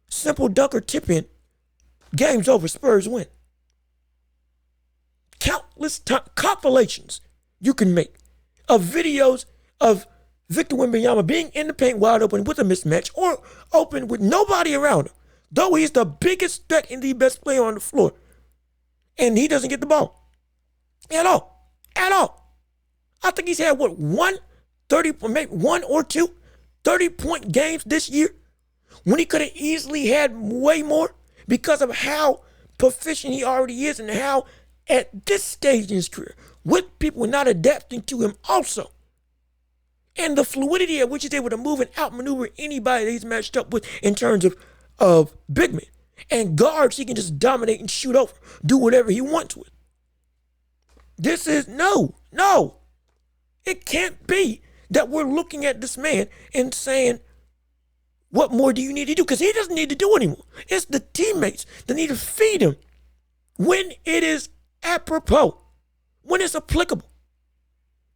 Simple dunker tip in. Game's over. Spurs win. Countless compilations you can make of videos of Victor Wembanyama being in the paint wide open with a mismatch or open with nobody around him, though he's the biggest threat and the best player on the floor. And he doesn't get the ball. At all. At all. I think he's had, maybe 1 or 2 30-point games this year when he could have easily had way more because of how proficient he already is and how at this stage in his career, with people not adapting to him also, and the fluidity at which he's able to move and outmaneuver anybody that he's matched up with in terms of big men. And guards he can just dominate and shoot over, do whatever he wants with. This is, no. It can't be that we're looking at this man and saying, what more do you need to do? Because he doesn't need to do anymore. It's the teammates that need to feed him when it is apropos, when it's applicable.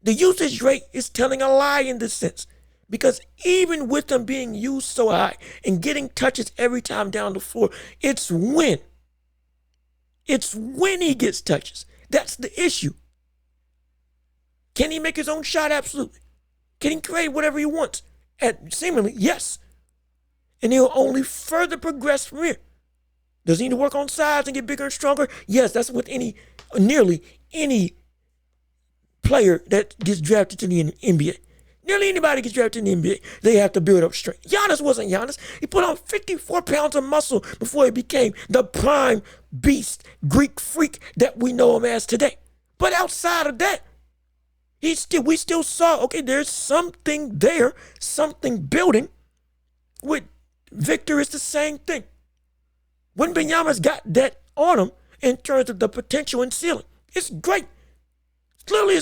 The usage rate is telling a lie in this sense, because even with him being used so high and getting touches every time down the floor, it's when he gets touches. That's the issue. Can he make his own shot? Absolutely. Can he create whatever he wants? Seemingly, yes. And he'll only further progress from here. Does he need to work on size and get bigger and stronger? Yes, that's with nearly any player that gets drafted to the NBA. Nearly anybody gets drafted in the NBA, they have to build up strength. Giannis wasn't Giannis. He put on 54 pounds of muscle before he became the prime beast, Greek freak that we know him as today. But outside of that, we still saw, okay, there's something there, something building. With Victor, it's the same thing. Wembanyama's got that on him in terms of the potential and ceiling. It's great. It's literally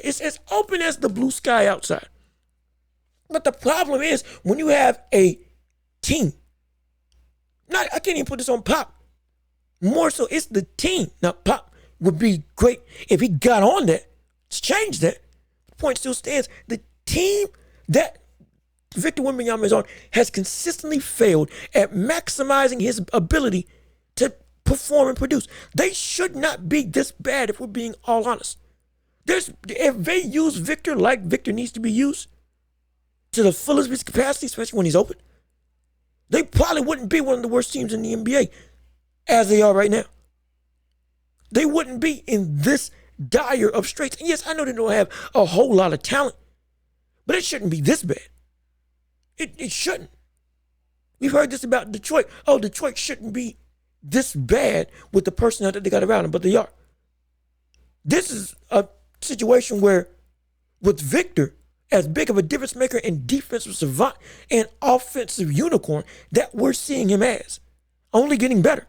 it's as open as the blue sky outside. But the problem is when you have a team. I can't even put this on Pop. More so, it's the team. Now, Pop would be great if he got on that, change that. The point still stands. The team that Victor Wembanyama is on has consistently failed at maximizing his ability to perform and produce. They should not be this bad if we're being all honest. If they use Victor like Victor needs to be used to the fullest of his capacity, especially when he's open, they probably wouldn't be one of the worst teams in the NBA as they are right now. They wouldn't be in this dire of straits. And yes, I know they don't have a whole lot of talent, but it shouldn't be this bad. It shouldn't. We've heard this about Detroit. Oh, Detroit shouldn't be this bad with the personnel that they got around them, but they are. This is a situation where, with Victor, as big of a difference maker and defensive savant and offensive unicorn that we're seeing him as, only getting better.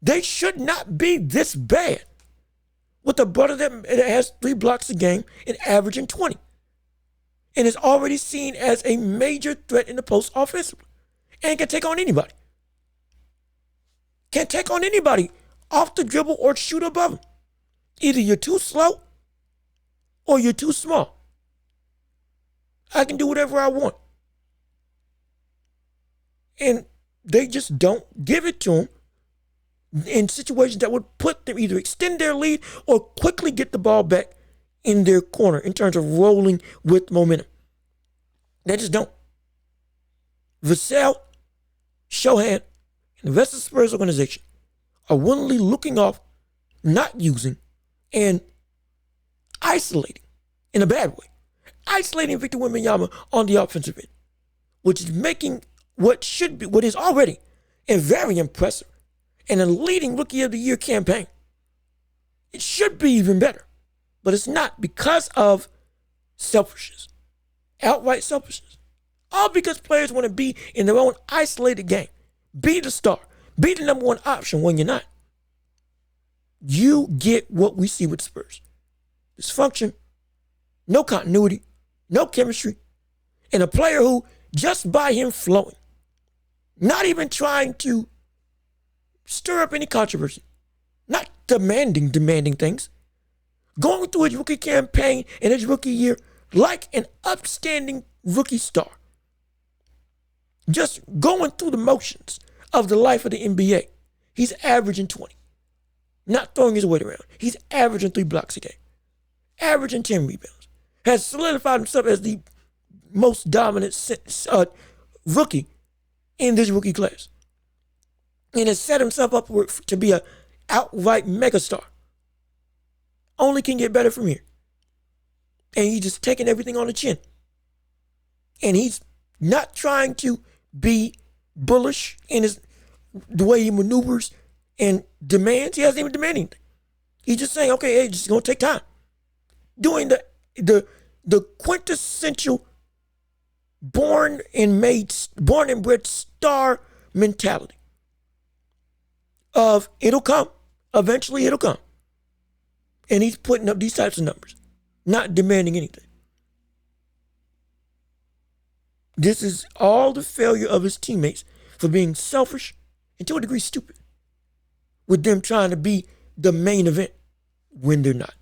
They should not be this bad with a brother that has 3 blocks a game and averaging 20. And is already seen as a major threat in the post offensively. And can take on anybody. Can take on anybody off the dribble or shoot above him. Either you're too slow or you're too small. I can do whatever I want. And they just don't give it to him in situations that would put them either extend their lead or quickly get the ball back in their corner in terms of rolling with momentum. They just don't. Vassell, Shohan, and the rest of the Spurs organization are willingly looking off, not using, and isolating, in a bad way, isolating Victor Wembanyama on the offensive end, which is making what is already a very impressive and a leading Rookie of the Year campaign. It should be even better, but it's not because of selfishness, outright selfishness. All because players want to be in their own isolated game, be the star, be the number one option when you're not. You get what we see with the Spurs. Dysfunction, no continuity, no chemistry, and a player who, just by him flowing, not even trying to stir up any controversy, not demanding things, going through his rookie campaign and his rookie year like an upstanding rookie star. Just going through the motions of the life of the NBA. He's averaging 20. Not throwing his weight around. He's averaging 3 blocks a game. Averaging 10 rebounds. Has solidified himself as the most dominant rookie in this rookie class. And has set himself up to be an outright megastar. Only can get better from here. And he's just taking everything on the chin. And he's not trying to be bullish in the way he maneuvers and demands. He hasn't even demanded anything. He's just saying, okay, hey, it's just gonna take time. Doing the quintessential born and bred star mentality of it'll come. Eventually it'll come. And he's putting up these types of numbers, not demanding anything. This is all the failure of his teammates for being selfish and to a degree stupid, with them trying to be the main event when they're not.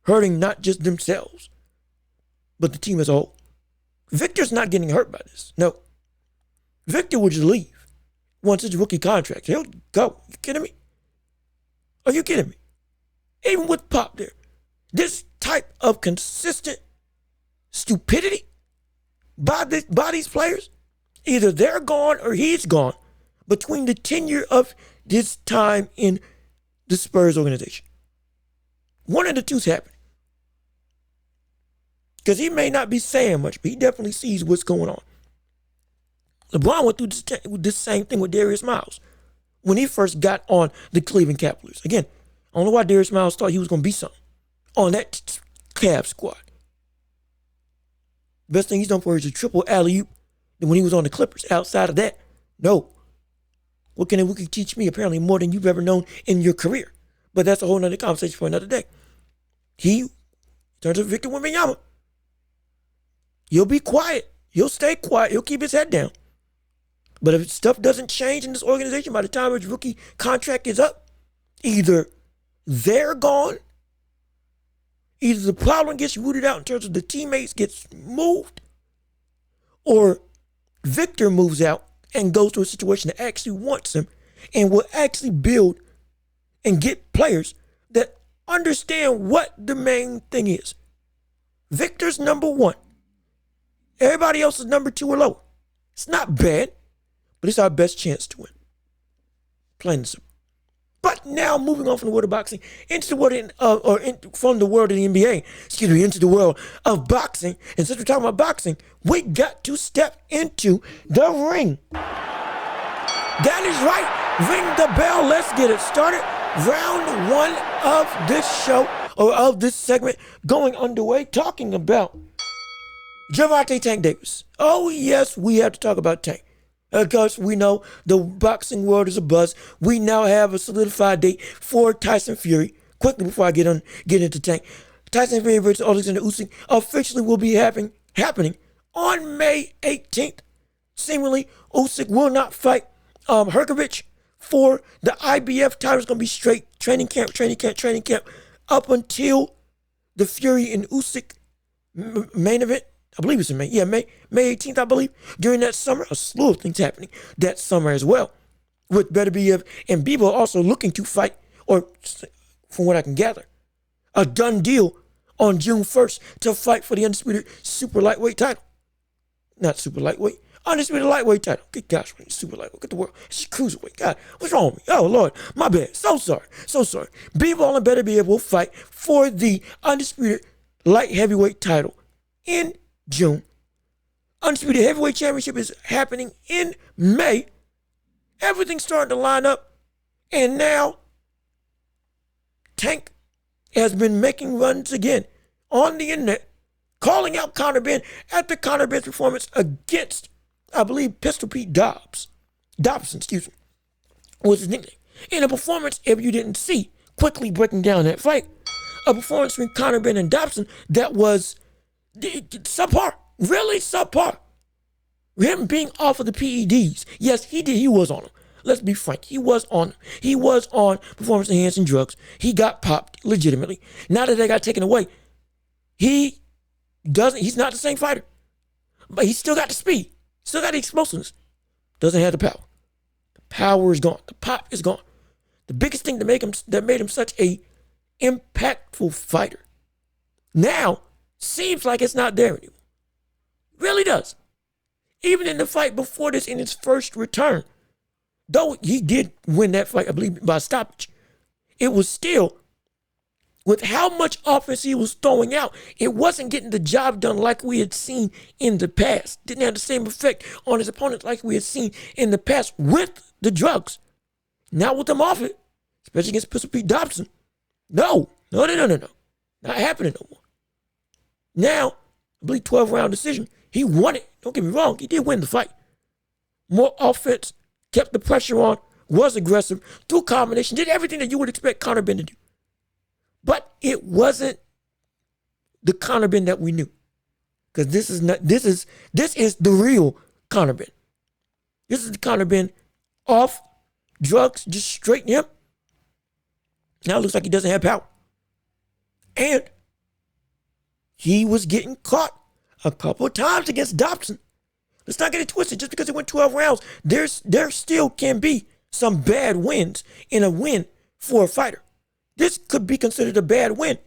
Hurting not just themselves, but the team as a whole. Victor's not getting hurt by this. No. Victor would just leave once his rookie contract. He'll go. You kidding me? Are you kidding me? Even with Pop there. This type of consistent stupidity by these players, either they're gone or he's gone between the tenure of this time in the Spurs organization. One of the two's happening. Because he may not be saying much, but he definitely sees what's going on. LeBron went through this same thing with Darius Miles when he first got on the Cleveland Cavaliers. Again, I don't know why Darius Miles thought he was going to be something on that Cavs squad. Best thing he's done for is a triple alley-oop than when he was on the Clippers. Outside of that, no. What can a rookie teach me? Apparently more than you've ever known in your career. But that's a whole nother conversation for another day. He turns to Victor Wembanyama. He'll be quiet. He'll stay quiet. He'll keep his head down. But if stuff doesn't change in this organization by the time his rookie contract is up, either they're gone, either the problem gets rooted out in terms of the teammates gets moved, or Victor moves out and goes to a situation that actually wants him and will actually build and get players that understand what the main thing is. Victor's number one. Everybody else is number two or lower. It's not bad, but it's our best chance to win. Plain and simple. But now moving on from the world of boxing into the world from the world of the NBA, into the world of boxing. And since we're talking about boxing, we got to step into the ring. That is right. Ring the bell. Let's get it started. Round one of this show, or of this segment, going underway, talking about Gervonta Tank Davis. Oh, yes, we have to talk about Tank. Because we know the boxing world is abuzz. We now have a solidified date for Tyson Fury. Quickly before I get into Tank, Tyson Fury versus Alexander Usyk officially will be happening on May 18th. Seemingly, Usyk will not fight Herkovich for the IBF title. Is going to be straight training camp up until the Fury and Usyk main event. I believe it's in May. Yeah, May 18th, I believe. During that summer, a slew of things happening that summer as well. With Beterbiev and Bivol also looking to fight, or from what I can gather, a done deal on June 1st to fight for the undisputed super lightweight title. Not super lightweight, undisputed lightweight title. Good gosh, super lightweight. Get the world. It's cruiserweight. God, what's wrong with me? Oh, Lord, my bad. So sorry. Bivol and Beterbiev will fight for the undisputed light heavyweight title in June. Undisputed Heavyweight Championship is happening in May. Everything's starting to line up. And now, Tank has been making runs again on the internet, calling out Conor Benn after Conor Benn's performance against, I believe, Pistol Pete Dobson, was his nickname. In a performance, if you didn't see, quickly breaking down that fight, a performance between Conor Benn and Dobson that was subpar, really subpar. Him being off of the PEDs. Yes, he did. He was on them. Let's be frank. He was on them. He was on performance-enhancing drugs. He got popped legitimately. Now that they got taken away, he's not the same fighter. But he's still got the speed. Still got the explosiveness. Doesn't have the power. The power is gone. The pop is gone. The biggest thing that made him such a impactful fighter now seems like it's not there anymore. Really does. Even in the fight before this, in his first return, though he did win that fight, I believe, by stoppage, it was still with how much offense he was throwing out, it wasn't getting the job done like we had seen in the past. Didn't have the same effect on his opponents like we had seen in the past with the drugs. Not with them off it, especially against Pistol Pete Dobson. No. Not happening no more. Now, I believe 12-round decision. He won it. Don't get me wrong. He did win the fight. More offense, kept the pressure on, was aggressive, threw combination, did everything that you would expect Conor Benn to do. But it wasn't the Conor Benn that we knew. Because this is the real Conor Benn. This is the Conor Benn off drugs, just straighten him. Now it looks like he doesn't have power. And he was getting caught a couple of times against Dobson. Let's not get it twisted. Just because it went 12 rounds, there still can be some bad wins in a win for a fighter. This could be considered a bad win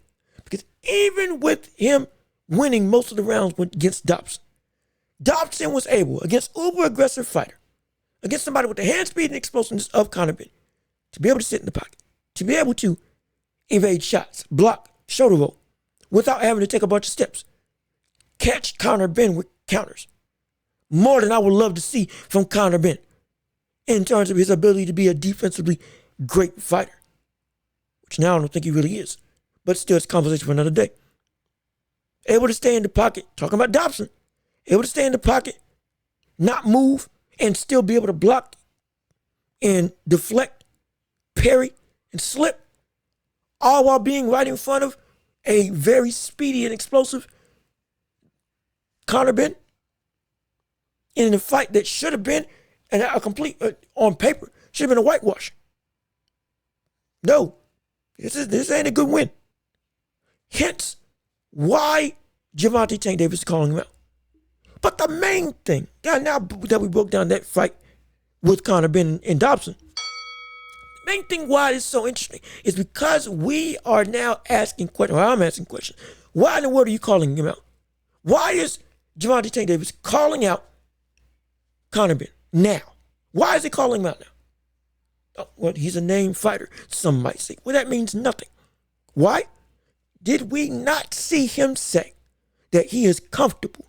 because even with him winning most of the rounds against Dobson, Dobson was able, against uber-aggressive fighter, against somebody with the hand speed and explosiveness of Conor Benn, to be able to sit in the pocket, to be able to evade shots, block, shoulder roll, without having to take a bunch of steps, catch Conor Benn with counters. More than I would love to see from Conor Benn in terms of his ability to be a defensively great fighter, which now I don't think he really is, but still it's a conversation for another day. Able to stay in the pocket, talking about Dobson, able to stay in the pocket, not move, and still be able to block and deflect, parry, and slip, all while being right in front of a very speedy and explosive Conor Benn in a fight that should have been a complete, on paper, should have been a whitewash. No, this ain't a good win. Hence, why Gervonta Tank Davis is calling him out. But the main thing, now that we broke down that fight with Conor Benn and Dobson, the main thing why it's so interesting is because we are now asking questions, or I'm asking questions. Why in the world are you calling him out? Why is Gervonta Tank Davis calling out Conor Benn now? Why is he calling him out now? Oh, well, he's a named fighter, some might say. Well, that means nothing. Why? Did we not see him say that he is comfortable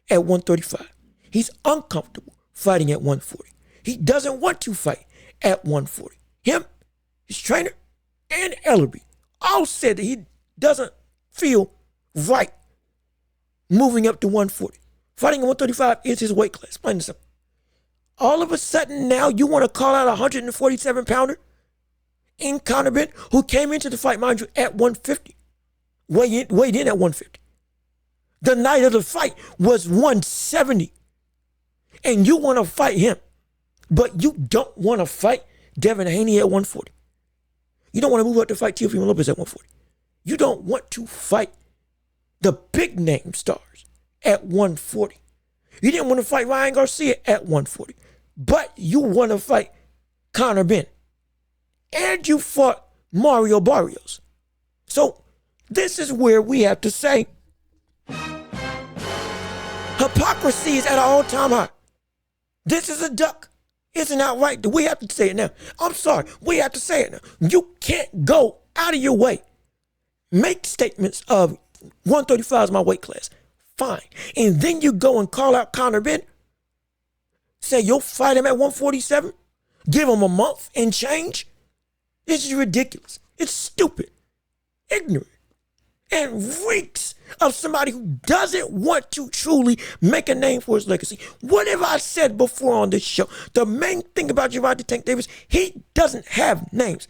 at 135? He's uncomfortable fighting at 140. He doesn't want to fight at 140. Him, his trainer, and Ellerby all said that he doesn't feel right moving up to 140. Fighting at 135 is his weight class. Plain and simple. All of a sudden now you want to call out a 147-pounder in Conor Benn, who came into the fight, mind you, at 150. Weighed in at 150. The night of the fight was 170. And you want to fight him, but you don't want to fight Devin Haney at 140. You don't want to move up to fight Teofimo Lopez at 140. You don't want to fight the big name stars at 140. You didn't want to fight Ryan Garcia at 140. But you want to fight Conor Benn. And you fought Mario Barrios. So this is where we have to say hypocrisy is at an all-time high. This is a duck. It's an outright. We have to say it now. I'm sorry. We have to say it now. You can't go out of your way. Make statements of 135 is my weight class. Fine. And then you go and call out Conor Benn. Say you'll fight him at 147. Give him a month and change. This is ridiculous. It's stupid. Ignorant. And reeks of somebody who doesn't want to truly make a name for his legacy. What have I said before on this show? The main thing about Gervonta Tank Davis, he doesn't have names.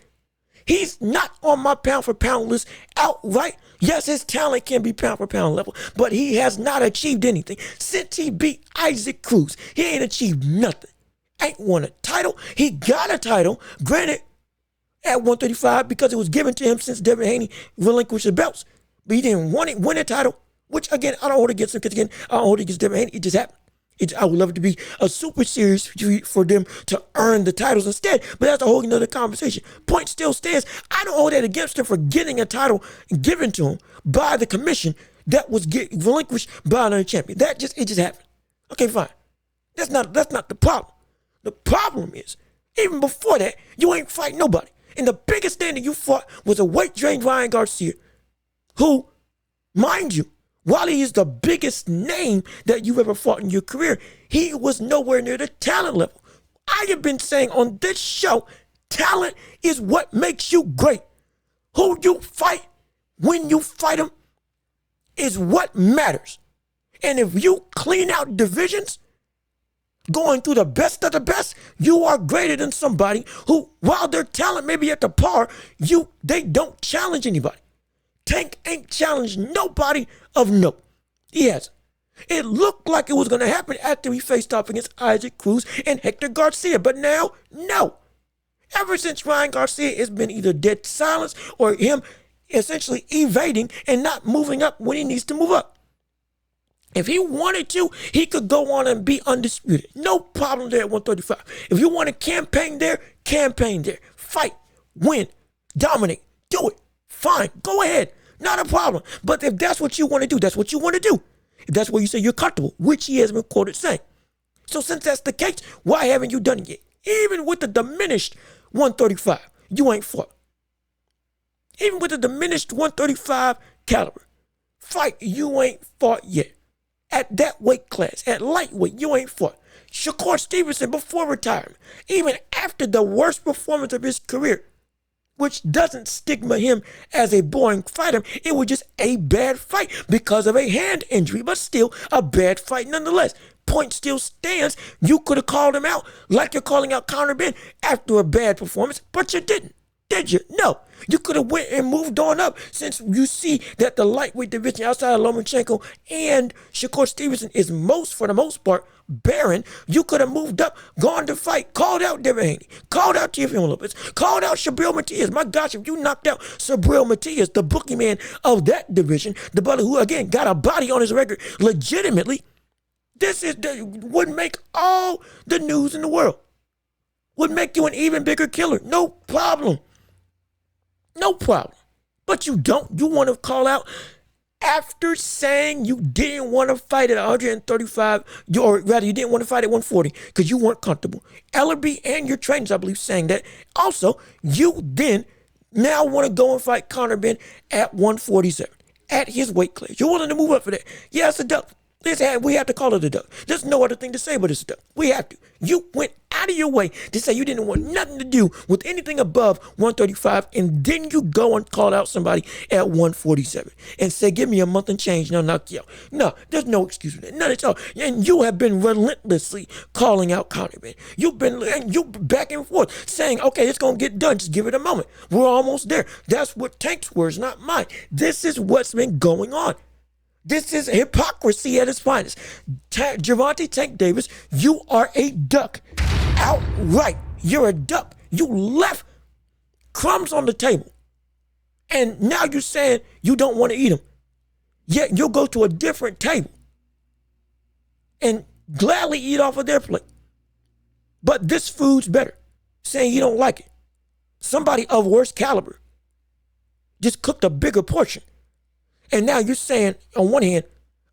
He's not on my pound for pound list outright. Yes, his talent can be pound for pound level, but he has not achieved anything. Since he beat Isaac Cruz, he ain't achieved nothing. Ain't won a title. He got a title, granted, at 135 because it was given to him since Devin Haney relinquished the belts. But he didn't win a title, which again, I don't hold against him because again, I don't hold against Devin Haney. It just happened. I would love it to be a super series for them to earn the titles instead, but that's a whole nother conversation. Point still stands. I don't hold that against him for getting a title given to him by the commission that was relinquished by another champion. It just happened. Okay, fine. That's not the problem. The problem is, even before that, you ain't fighting nobody. And the biggest thing that you fought was a weight drained Ryan Garcia who, mind you, while he is the biggest name that you've ever fought in your career, he was nowhere near the talent level. I have been saying on this show, talent is what makes you great. Who you fight, when you fight them, is what matters. And if you clean out divisions, going through the best of the best, you are greater than somebody who, while their talent may be at the par, they don't challenge anybody. Tank ain't challenged nobody of note. He hasn't. It looked like it was going to happen after he faced off against Isaac Cruz and Hector Garcia, but now, no. Ever since Ryan Garcia, it's been either dead silence or him essentially evading and not moving up when he needs to move up. If he wanted to, he could go on and be undisputed. No problem there at 135. If you want to campaign there, fight, win, dominate, do it. Fine, go ahead. Not a problem. But if that's what you want to do, that's what you want to do. If that's where you say you're comfortable, which he has been quoted saying. So since that's the case, why haven't you done it yet? Even with the diminished 135, you ain't fought. Even with the diminished 135 caliber, fight, you ain't fought yet. At that weight class, at lightweight, you ain't fought. Shakur Stevenson before retirement, even after the worst performance of his career, which doesn't stigma him as a boring fighter. It was just a bad fight because of a hand injury, but still a bad fight nonetheless. Point still stands. You could have called him out like you're calling out Benn after a bad performance, but you didn't. Did you? No. You could have went and moved on up since you see that the lightweight division outside of Lomachenko and Shakur Stevenson is for the most part, barren. You could have moved up, gone to fight, called out Devin Haney, called out Teofimo Lopez, called out Shabril Matias. My gosh, if you knocked out Shabril Matias, the boogeyman of that division, the brother who, again, got a body on his record legitimately, would make all the news in the world. Would make you an even bigger killer. No problem. No problem. But you don't. You want to call out after saying you didn't want to fight at 135, or rather you didn't want to fight at 140 because you weren't comfortable. Ellerby and your trainers, I believe, saying that. Also, you then now want to go and fight Benn at 147 at his weight class. You're willing to move up for that. Yeah, it's a duck. We have to call it a duck. There's no other thing to say but it's a duck. We have to. You went out of your way to say you didn't want nothing to do with anything above 135, and then you go and call out somebody at 147 and say, give me a month and change and I'll knock you out. No, there's no excuse for that. None at all. And you have been relentlessly calling out Benn. You've been back and forth saying, okay, it's going to get done. Just give it a moment. We're almost there. That's what Tank's words, not mine. This is what's been going on. This is hypocrisy at its finest. Gervonta Tank Davis, you are a duck. Outright. You're a duck. You left crumbs on the table. And now you're saying you don't want to eat them. Yet you'll go to a different table and gladly eat off of their plate. But this food's better. Saying you don't like it. Somebody of worse caliber just cooked a bigger portion. And now you're saying, on one hand,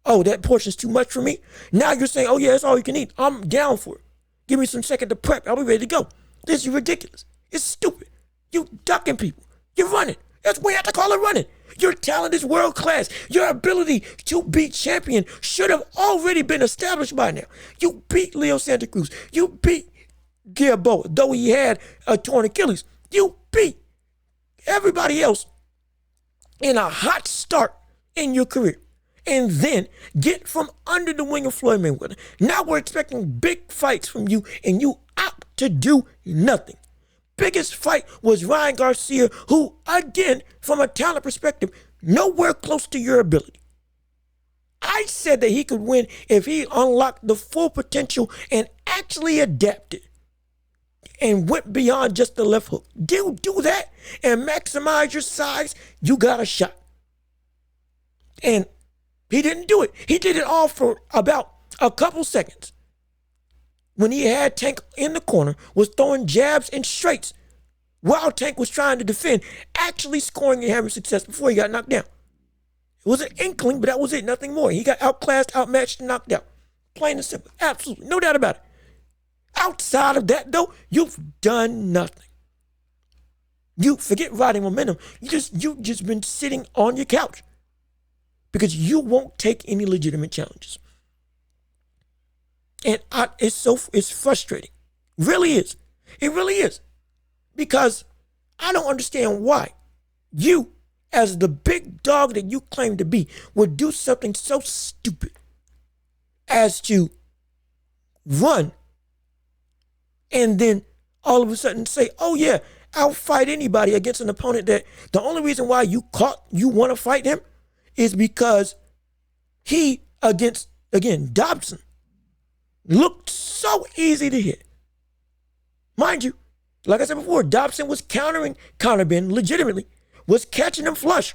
oh, that portion's too much for me. Now you're saying, oh, yeah, that's all you can eat. I'm down for it. Give me some second to prep. I'll be ready to go. This is ridiculous. It's stupid. You ducking people. You're running. That's what we have to call it, running. Your talent is world class. Your ability to be champion should have already been established by now. You beat Leo Santa Cruz. You beat Gilboa, though he had a torn Achilles. You beat everybody else in a hot start in your career, and then get from under the wing of Floyd Mayweather. Now we're expecting big fights from you, and you opt to do nothing. Biggest fight was Ryan Garcia, who, again, from a talent perspective, nowhere close to your ability. I said that he could win if he unlocked the full potential and actually adapted and went beyond just the left hook. Do that and maximize your size, you got a shot. And he didn't do it. He did it all for about a couple seconds. When he had Tank in the corner, was throwing jabs and straights while Tank was trying to defend, actually scoring and having success before he got knocked down. It was an inkling, but that was it, nothing more. He got outclassed, outmatched, and knocked out. Plain and simple. Absolutely. No doubt about it. Outside of that, though, you've done nothing. You forget riding momentum. You just been sitting on your couch. because you won't take any legitimate challenges. And it's frustrating. Really is. It really is. Because I don't understand why you, as the big dog that you claim to be, would do something so stupid as to run and then all of a sudden say, oh yeah, I'll fight anybody against an opponent that the only reason why you want to fight him is because he, against, again, Dobson, looked so easy to hit. Mind you, like I said before, Dobson was countering Benn legitimately, was catching him flush,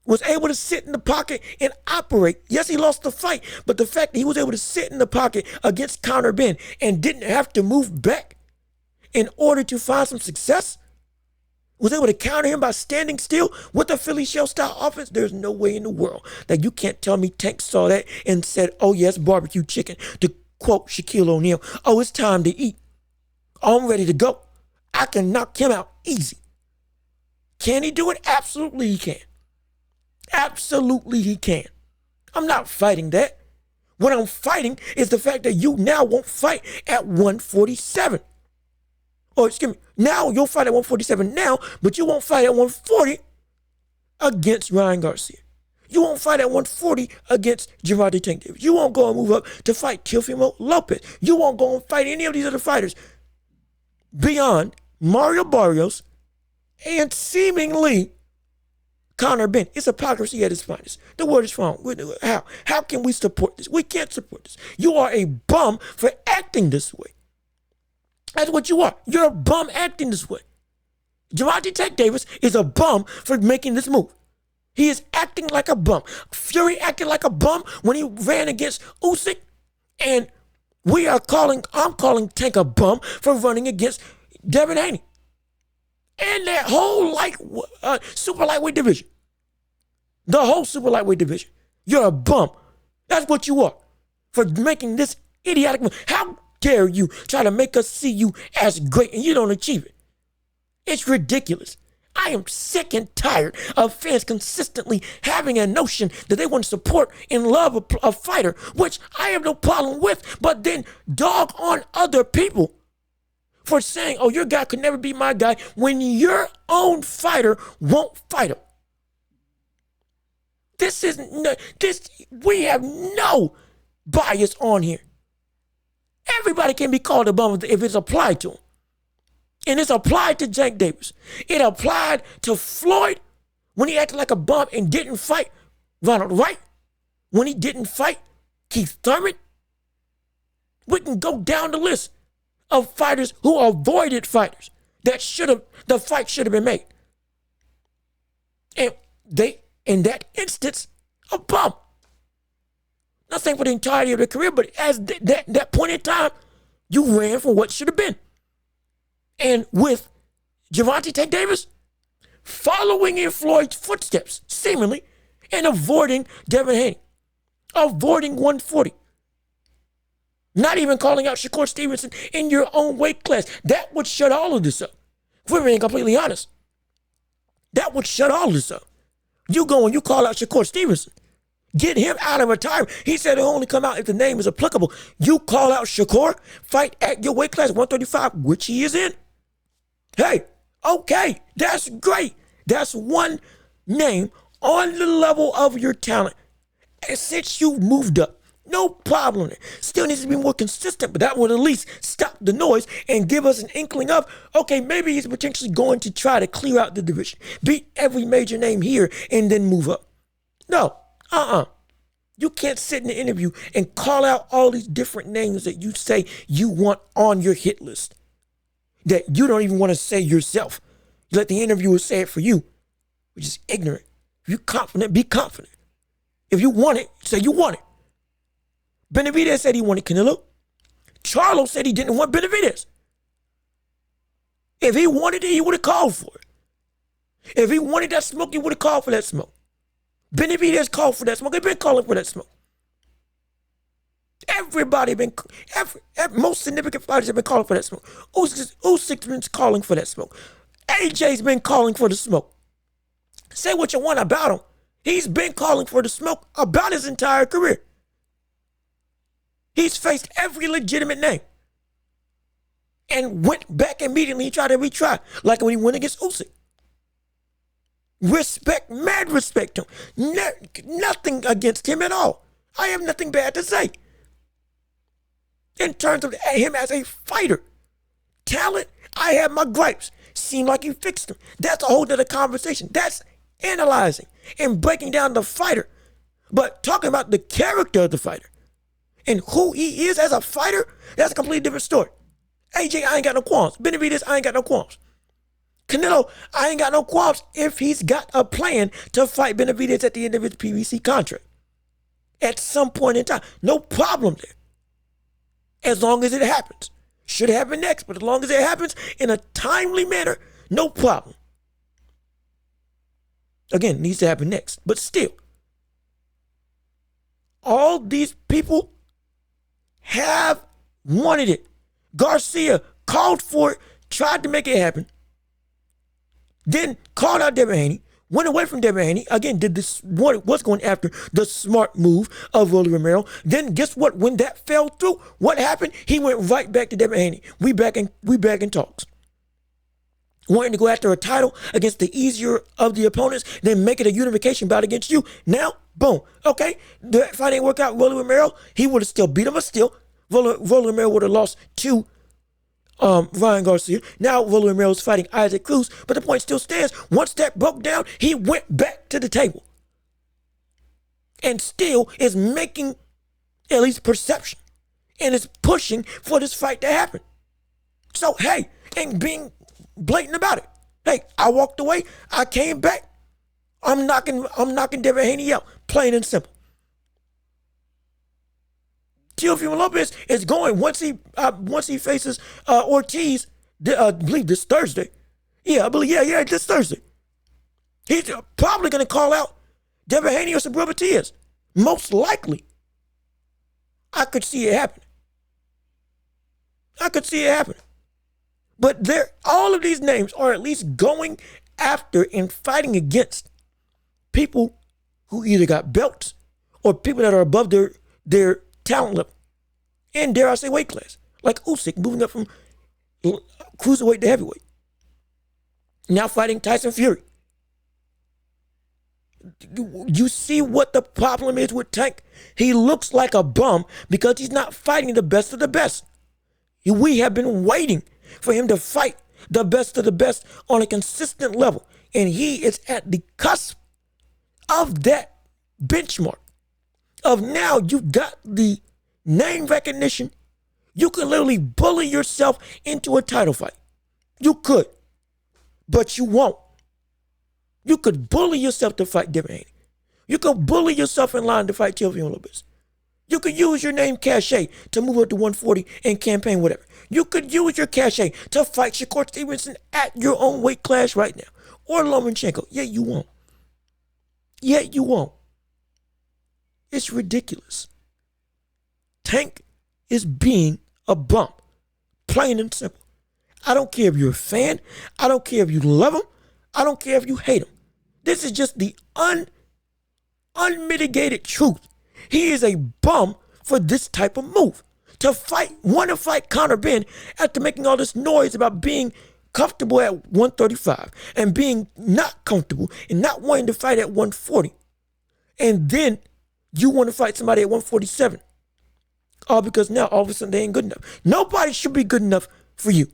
was able to sit in the pocket and operate. Yes, he lost the fight, but the fact that he was able to sit in the pocket against Benn and didn't have to move back in order to find some success, was able to counter him by standing still with a Philly shell style offense. There's no way in the world that you can't tell me Tank saw that and said, oh yes, barbecue chicken. To quote Shaquille O'Neal, oh, it's time to eat. I'm ready to go. I can knock him out easy. Can he do it? Absolutely he can. Absolutely he can. I'm not fighting that. What I'm fighting is the fact that you now won't fight at 147. Or excuse me, now you'll fight at 147 now, but you won't fight at 140 against Ryan Garcia. You won't fight at 140 against Gervonta Tank Is. You won't go and move up to fight Teofimo Lopez. You won't go and fight any of these other fighters beyond Mario Barrios and seemingly Benn. It's hypocrisy at its finest. The word is wrong. How can we support this? We can't support this. You are a bum for acting this way. That's what you are. You're a bum acting this way. Gervonta Tank Is is a bum for making this move. He is acting like a bum. Fury acted like a bum when he ran against Usyk, and I'm calling Tank a bum for running against Devin Haney and that whole super lightweight division. The whole super lightweight division. You're a bum. That's what you are for making this idiotic move. How dare you try to make us see you as great and you don't achieve it? It's ridiculous. I am sick and tired of fans consistently having a notion that they want to support and love a fighter, which I have no problem with, but then dog on other people for saying, oh, your guy could never be my guy when your own fighter won't fight him. We have no bias on here. Everybody can be called a bum if it's applied to him. And it's applied to Tank Is. It applied to Floyd when he acted like a bum and didn't fight Ronald Wright. When he didn't fight Keith Thurman. We can go down the list of fighters who avoided fighters that the fight should have been made. And they, in that instance, a bum. Not saying for the entirety of their career, but as that point in time, you ran for what should have been. And with Gervonta Tank Is following in Floyd's footsteps, seemingly, and avoiding Devin Haney, avoiding 140. Not even calling out Shakur Stevenson in your own weight class. That would shut all of this up. If we're being completely honest, that would shut all of this up. You go and you call out Shakur Stevenson. Get him out of retirement. He said he'll only come out if the name is applicable. You call out Shakur, fight at your weight class 135, which he is in. Hey, okay, that's great. That's one name on the level of your talent. And since you moved up, no problem. Still needs to be more consistent, but that would at least stop the noise and give us an inkling of, okay, maybe he's potentially going to try to clear out the division, beat every major name here, and then move up. No, You can't sit in the interview and call out all these different names that you say you want on your hit list that you don't even want to say yourself. You let the interviewer say it for you, which is ignorant. If you're confident, be confident. If you want it, say you want it. Benavidez said he wanted Canelo. Charlo said he didn't want Benavidez. If he wanted it, he would have called for it. If he wanted that smoke, he would have called for that smoke. Benavidez called for that smoke. They've been calling for that smoke. Most significant fighters have been calling for that smoke. Usyk's been calling for that smoke. AJ's been calling for the smoke. Say what you want about him. He's been calling for the smoke about his entire career. He's faced every legitimate name and went back immediately and tried to retry, like when he went against Usyk. Respect, mad respect to him. Nothing against him at all. I have nothing bad to say. In terms of him as a fighter, talent, I have my gripes. Seemed like he fixed them. That's a whole other conversation. That's analyzing and breaking down the fighter. But talking about the character of the fighter and who he is as a fighter, that's a completely different story. AJ, I ain't got no qualms. Benavidez, I ain't got no qualms. Canelo, I ain't got no qualms if he's got a plan to fight Benavidez at the end of his PBC contract. At some point in time. No problem there. As long as it happens. Should happen next, but as long as it happens in a timely manner, no problem. Again, it needs to happen next. But still, all these people have wanted it. Garcia called for it, tried to make it happen, then called out Devin Haney, went away from Devin Haney, again, did this, was going after the smart move of Rolly Romero. Then guess what? When that fell through, what happened? He went right back to Devin Haney. We back in talks. Wanting to go after a title against the easier of the opponents, then make it a unification bout against you. Now, boom. Okay, the fight ain't work out. Rolly Romero, he would have still beat him, but still, Rolly Romero would have lost to Ryan Garcia. Now Rolly Romero is fighting Isaac Cruz, but the point still stands. Once that broke down, he went back to the table and still is making at least perception and is pushing for this fight to happen. So, hey, and being blatant about it. Hey, I walked away. I came back. I'm knocking Devin Haney out. Plain and simple. Teofimo Lopez is going once he faces Ortiz. I believe this Thursday. Yeah, this Thursday. He's probably going to call out Devin Haney or Superbowl Predictions. Most likely. I could see it happen. But all of these names are at least going after and fighting against people who either got belts or people that are above their talent level. And dare I say weight class. Like Usyk moving up from cruiserweight to heavyweight. Now fighting Tyson Fury. You see what the problem is with Tank? He looks like a bum because he's not fighting the best of the best. We have been waiting for him to fight the best of the best on a consistent level. And he is at the cusp of that benchmark. Of now you've got the name recognition. You can literally bully yourself into a title fight. You could, but you won't. You could bully yourself to fight Devin Haney. You could bully yourself in line to fight Teofimo Lopez. You could use your name cachet to move up to 140 and campaign whatever. You could use your cachet to fight Shakur Stevenson at your own weight class right now. Or Lomachenko. Yet you won't. It's ridiculous. Tank is being a bum. Plain and simple. I don't care if you're a fan. I don't care if you love him. I don't care if you hate him. This is just the unmitigated truth. He is a bum for this type of move. Want to fight Conor Benn after making all this noise about being comfortable at 135 and being not comfortable and not wanting to fight at 140. And then you want to fight somebody at 147. All because now all of a sudden they ain't good enough. Nobody should be good enough for you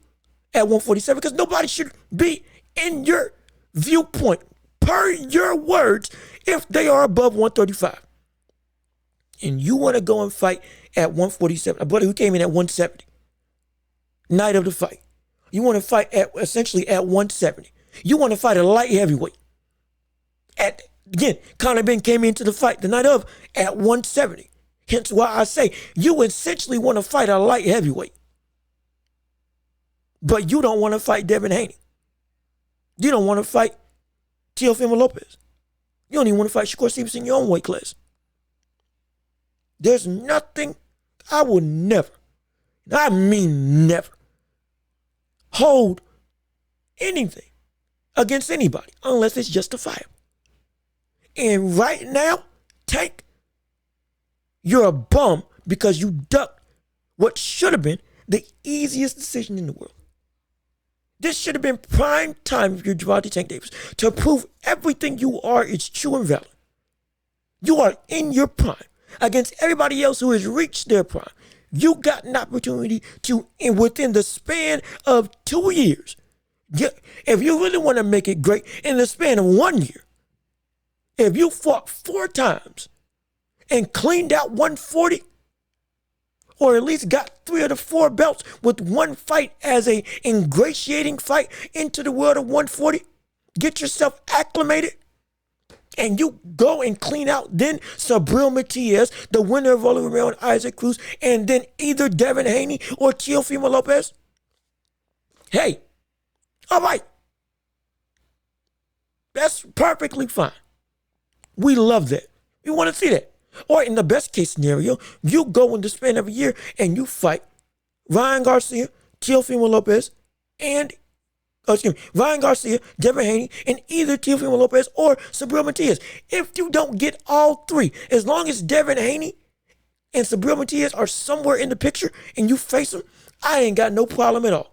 at 147 because nobody should be in your viewpoint, per your words, if they are above 135. And you want to go and fight at 147, a brother who came in at 170, night of the fight. You want to fight essentially at 170. You want to fight a light heavyweight. Again, Conor Benn came into the fight the night of at 170. Hence why I say you essentially want to fight a light heavyweight. But you don't want to fight Devin Haney. You don't want to fight Teofimo Lopez. You don't even want to fight Shakur Stevenson in your own weight class. There's nothing I will never, I mean never, hold anything against anybody unless it's justifiable. And right now, Tank, you're a bum because you ducked what should have been the easiest decision in the world. This should have been prime time for your Gervonta Tank Davis to prove everything you are is true and valid. You are in your prime against everybody else who has reached their prime. You got an opportunity to, within the span of 2 years, if you really want to make it great, in the span of 1 year, if you fought 4 times and cleaned out 140, or at least got 3 of the 4 belts with one fight as a ingratiating fight into the world of 140, get yourself acclimated, and you go and clean out then Subriel Matias, the winner of Rolly Romero and Isaac Cruz, and then either Devin Haney or Teofimo Lopez. Hey, all right. That's perfectly fine. We love that. We want to see that. Or in the best case scenario, you go in the span of a year and you fight Ryan Garcia, Teofimo Lopez, Ryan Garcia, Devin Haney, and either Teofimo Lopez or Subriel Matias. If you don't get all 3, as long as Devin Haney and Subriel Matias are somewhere in the picture and you face them, I ain't got no problem at all.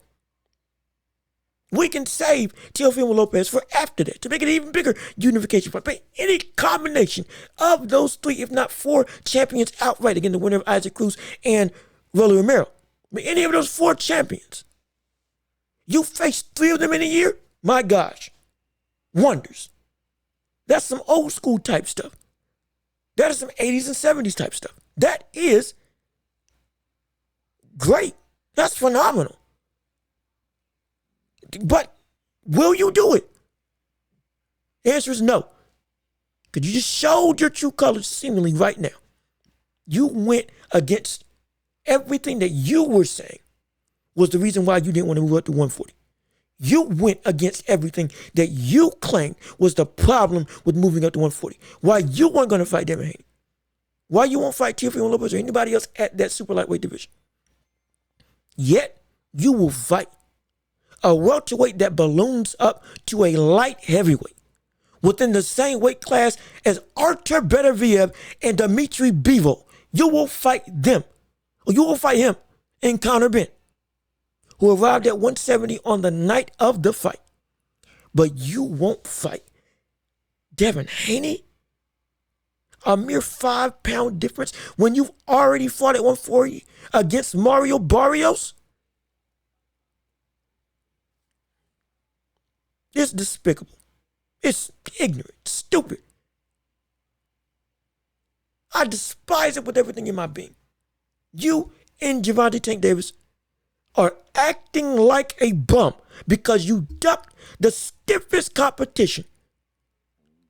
We can save Teofimo Lopez for after that to make it an even bigger unification fight. But any combination of those 3, if not 4 champions outright, again, the winner of Isaac Cruz and Rolly Romero, but any of those 4 champions, you face 3 of them in a year, my gosh, wonders. That's some old school type stuff. That is some 80s and 70s type stuff. That is great. That's phenomenal. But will you do it? The answer is no. Because you just showed your true colors seemingly right now. You went against everything that you were saying was the reason why you didn't want to move up to 140. You went against everything that you claimed was the problem with moving up to 140. Why you weren't going to fight Devin Haney. Why you won't fight Teofimo Lopez or anybody else at that super lightweight division. Yet, you will fight a welterweight that balloons up to a light heavyweight within the same weight class as Artur Beterbiev and Dmitry Bivol. You will fight them, or you will fight him and Conor Benn, who arrived at 170 on the night of the fight. But you won't fight Devin Haney, a mere 5-pound difference, when you've already fought at 140 against Mario Barrios. It's despicable. It's ignorant, stupid. I despise it with everything in my being. You and Gervonta Tank Davis are acting like a bum because you ducked the stiffest competition,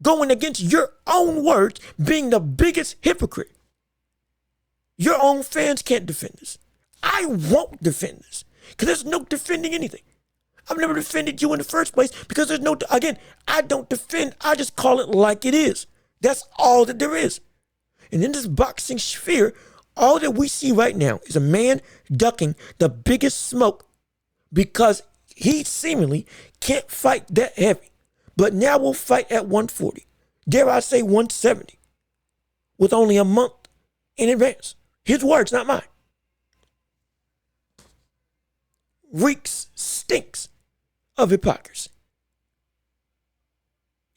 going against your own words, being the biggest hypocrite. Your own fans can't defend this. I won't defend this because there's no defending anything. I've never defended you in the first place because there's no, again, I don't defend. I just call it like it is. That's all that there is. And in this boxing sphere, all that we see right now is a man ducking the biggest smoke because he seemingly can't fight that heavy. But now we'll fight at 140. Dare I say 170 with only a month in advance. His words, not mine. Reeks, stinks of hypocrisy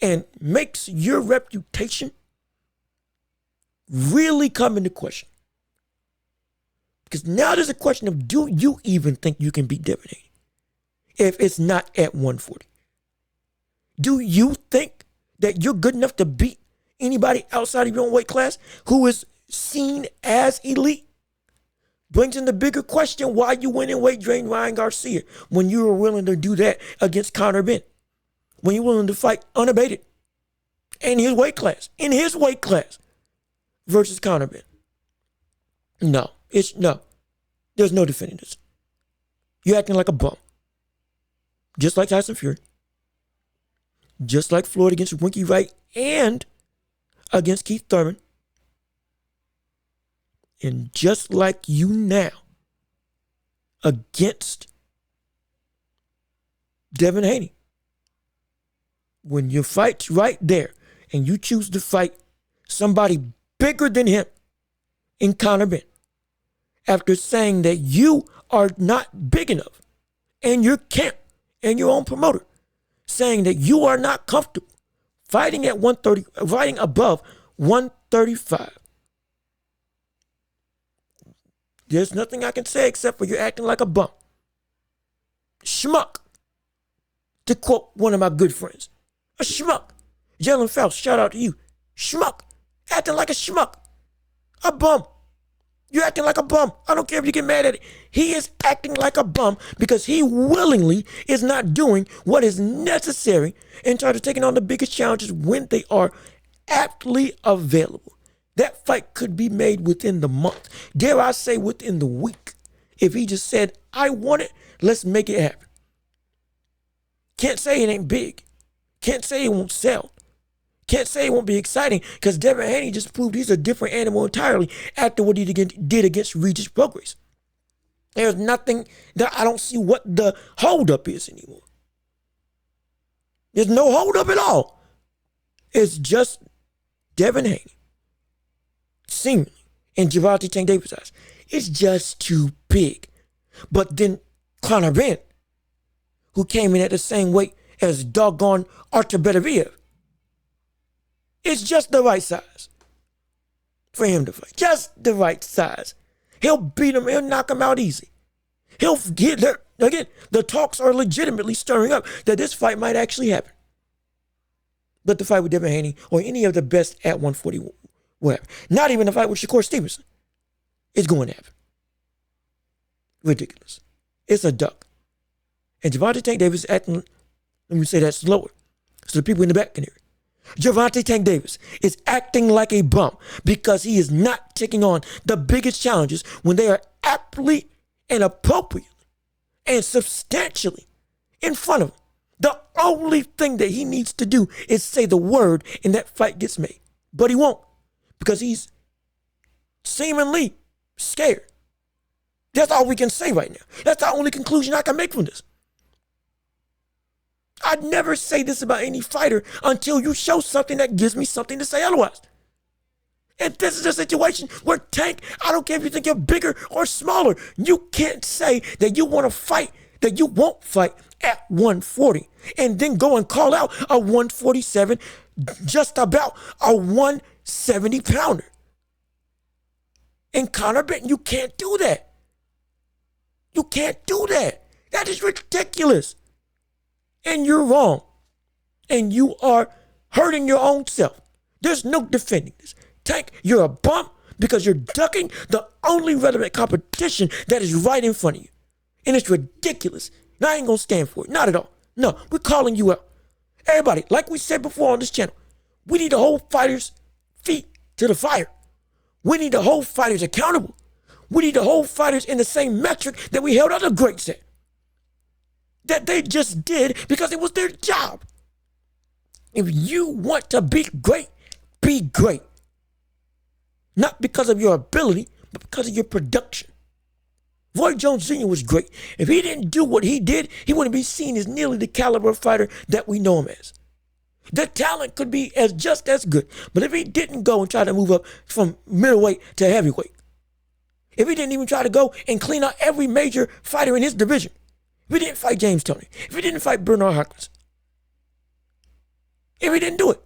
and makes your reputation really come into question. Because now there's a question of, do you even think you can beat Devin Haney if it's not at 140? Do you think that you're good enough to beat anybody outside of your own weight class who is seen as elite? Brings in the bigger question why you went and weight drained Ryan Garcia when you were willing to do that against Conor Benn. When you're willing to fight unabated in his weight class versus Conor Benn. No, there's no defending this. You're acting like a bum. Just like Tyson Fury. Just like Floyd against Winky Wright and against Keith Thurman. And just like you now against Devin Haney. When your fight's right there and you choose to fight somebody bigger than him in Conor Benn, after saying that you are not big enough, and your camp and your own promoter saying that you are not comfortable fighting at 130, fighting above 135. There's nothing I can say except for you're acting like a bum. Schmuck, to quote one of my good friends. A schmuck. Jalen Phelps, shout out to you. Schmuck. Acting like a schmuck. A bum. You're acting like a bum. I don't care if you get mad at it. He is acting like a bum because he willingly is not doing what is necessary in terms of taking on the biggest challenges when they are aptly available. That fight could be made within the month. Dare I say within the week. If he just said, I want it, let's make it happen. Can't say it ain't big. Can't say it won't sell. Can't say it won't be exciting because Devin Haney just proved he's a different animal entirely after what he did against Regis Progress. There's nothing that I don't see what the holdup is anymore. There's no holdup at all. It's just Devin Haney, seemingly, in Gervonta Tank Davis' eyes. It's just too big. But then Conor Benn, who came in at the same weight as doggone Artur Beterbiev, it's just the right size for him to fight. Just the right size. He'll beat him. He'll knock him out easy. He'll get there. Again, the talks are legitimately stirring up that this fight might actually happen. But the fight with Devin Haney or any of the best at 140 will happen. Not even the fight with Shakur Stevenson is going to happen. Ridiculous. It's a duck. And Gervonta Tank Davis acting, let me say that slower so the people in the back can hear it. Gervonta Tank Davis is acting like a bum because he is not taking on the biggest challenges when they are aptly and appropriately and substantially in front of him. The only thing that he needs to do is say the word and that fight gets made. But he won't because he's seemingly scared. That's all we can say right now. That's the only conclusion I can make from this. I'd never say this about any fighter until you show something that gives me something to say otherwise. And this is a situation where Tank, I don't care if you think you're bigger or smaller, you can't say that you want to fight, that you won't fight at 140 and then go and call out a 147, just about a 170 pounder. And Conor Benn, you can't do that. You can't do that. That is ridiculous. And you're wrong. And you are hurting your own self. There's no defending this. Tank, you're a bum because you're ducking the only relevant competition that is right in front of you. And it's ridiculous. And I ain't going to stand for it. Not at all. No, we're calling you out. Everybody, like we said before on this channel, we need to hold fighters' feet to the fire. We need to hold fighters accountable. We need to hold fighters in the same metric that we held other greats at. That they just did because it was their job. If you want to be great, be great. Not because of your ability, but because of your production. Roy Jones Jr. was great. If he didn't do what he did, he wouldn't be seen as nearly the caliber of fighter that we know him as. The talent could be just as good, but if he didn't go and try to move up from middleweight to heavyweight, if he didn't even try to go and clean out every major fighter in his division, if he didn't fight James Toney, if he didn't fight Bernard Hopkins, if he didn't do it,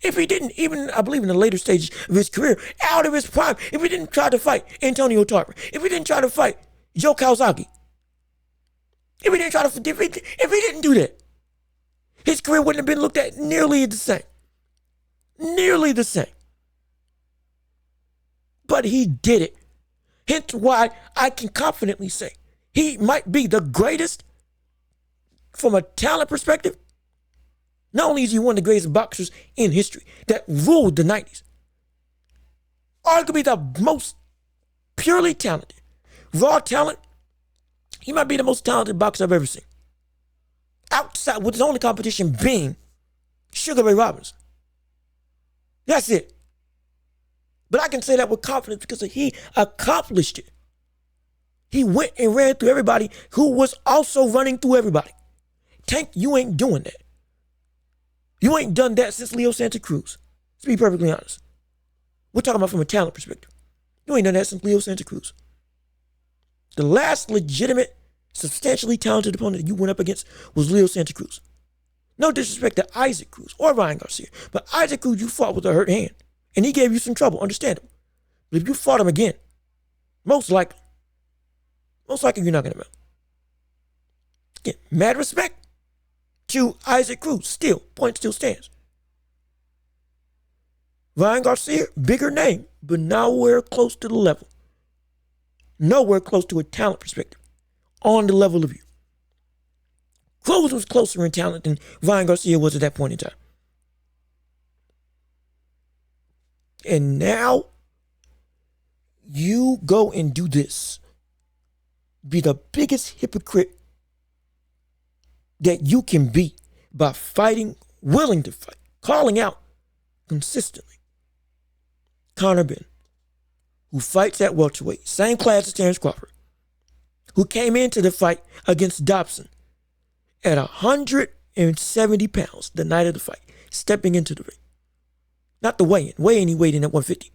if he didn't, even I believe in the later stages of his career, out of his prime, if he didn't try to fight Antonio Tarver, if he didn't try to fight Joe Calzaghe, if he didn't do that, his career wouldn't have been looked at nearly the same. Nearly the same. But he did it. Hence why I can confidently say he might be the greatest from a talent perspective. Not only is he one of the greatest boxers in history that ruled the 90s, arguably the most purely talented, raw talent, he might be the most talented boxer I've ever seen. Outside, with his only competition being Sugar Ray Robinson. That's it. But I can say that with confidence because he accomplished it. He went and ran through everybody who was also running through everybody. Tank, you ain't doing that. You ain't done that since Leo Santa Cruz. To be perfectly honest. We're talking about from a talent perspective. You ain't done that since Leo Santa Cruz. The last legitimate, substantially talented opponent that you went up against was Leo Santa Cruz. No disrespect to Isaac Cruz or Ryan Garcia, but Isaac Cruz you fought with a hurt hand, and he gave you some trouble, understandable. But if you fought him again, most likely you're not going to mount. Again, mad respect to Isaac Cruz. Still, point still stands. Ryan Garcia, bigger name, but nowhere close to the level. Nowhere close to a talent perspective on the level of you. Cruz was closer in talent than Ryan Garcia was at that point in time. And now you go and do this. Be the biggest hypocrite that you can be by fighting, willing to fight, calling out consistently. Conor Benn, who fights at welterweight, same class as Terrence Crawford, who came into the fight against Dobson at 170 pounds the night of the fight, stepping into the ring. Not the weigh-in. Weigh-in, he weighed in at 150.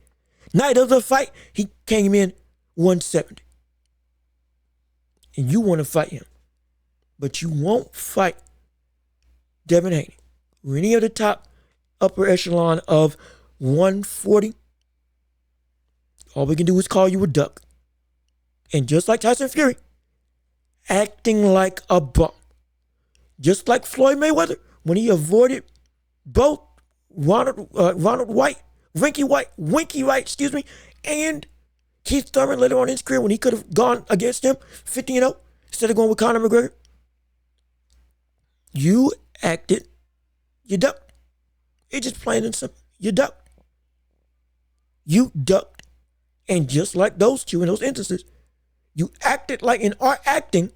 Night of the fight, he came in 170. And you want to fight him. But you won't fight Devin Haney or any of the top upper echelon of 140. All we can do is call you a duck. And just like Tyson Fury, acting like a bum. Just like Floyd Mayweather, when he avoided both Winky White, and Keith Thurman later on in his career when he could have gone against him 50-0 instead of going with Conor McGregor. You acted, you ducked. It's just plain and simple. You ducked. You ducked. And just like those two in those instances, you acted like and are acting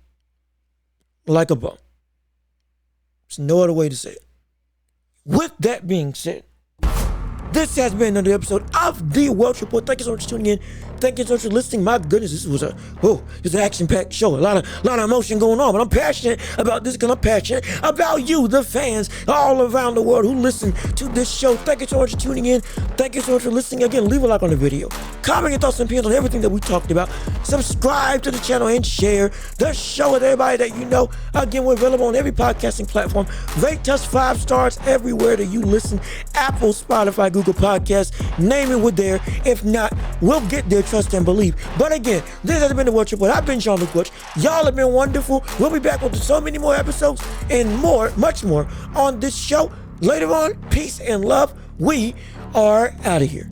like a bum. There's no other way to say it. With that being said, this has been another episode of the Welch Report. Thank you so much for tuning in. Thank you so much for listening. My goodness, this was an action-packed show. A lot of emotion going on, but I'm passionate about this because I'm passionate about you, the fans all around the world who listen to this show. Thank you so much for tuning in. Thank you so much for listening. Again, leave a like on the video. Comment your thoughts and opinions on everything that we talked about. Subscribe to the channel and share the show with everybody that you know. Again, we're available on every podcasting platform. Rate us 5 stars everywhere that you listen. Apple, Spotify, Google Podcasts. Name it, we're there. If not, we'll get there. Trust and believe. But again, this has been the Welch Report. I've been Jean-Luc Welch. Y'all have been wonderful. We'll be back with so many more episodes and more, much more on this show later on. Peace and love. We are out of here.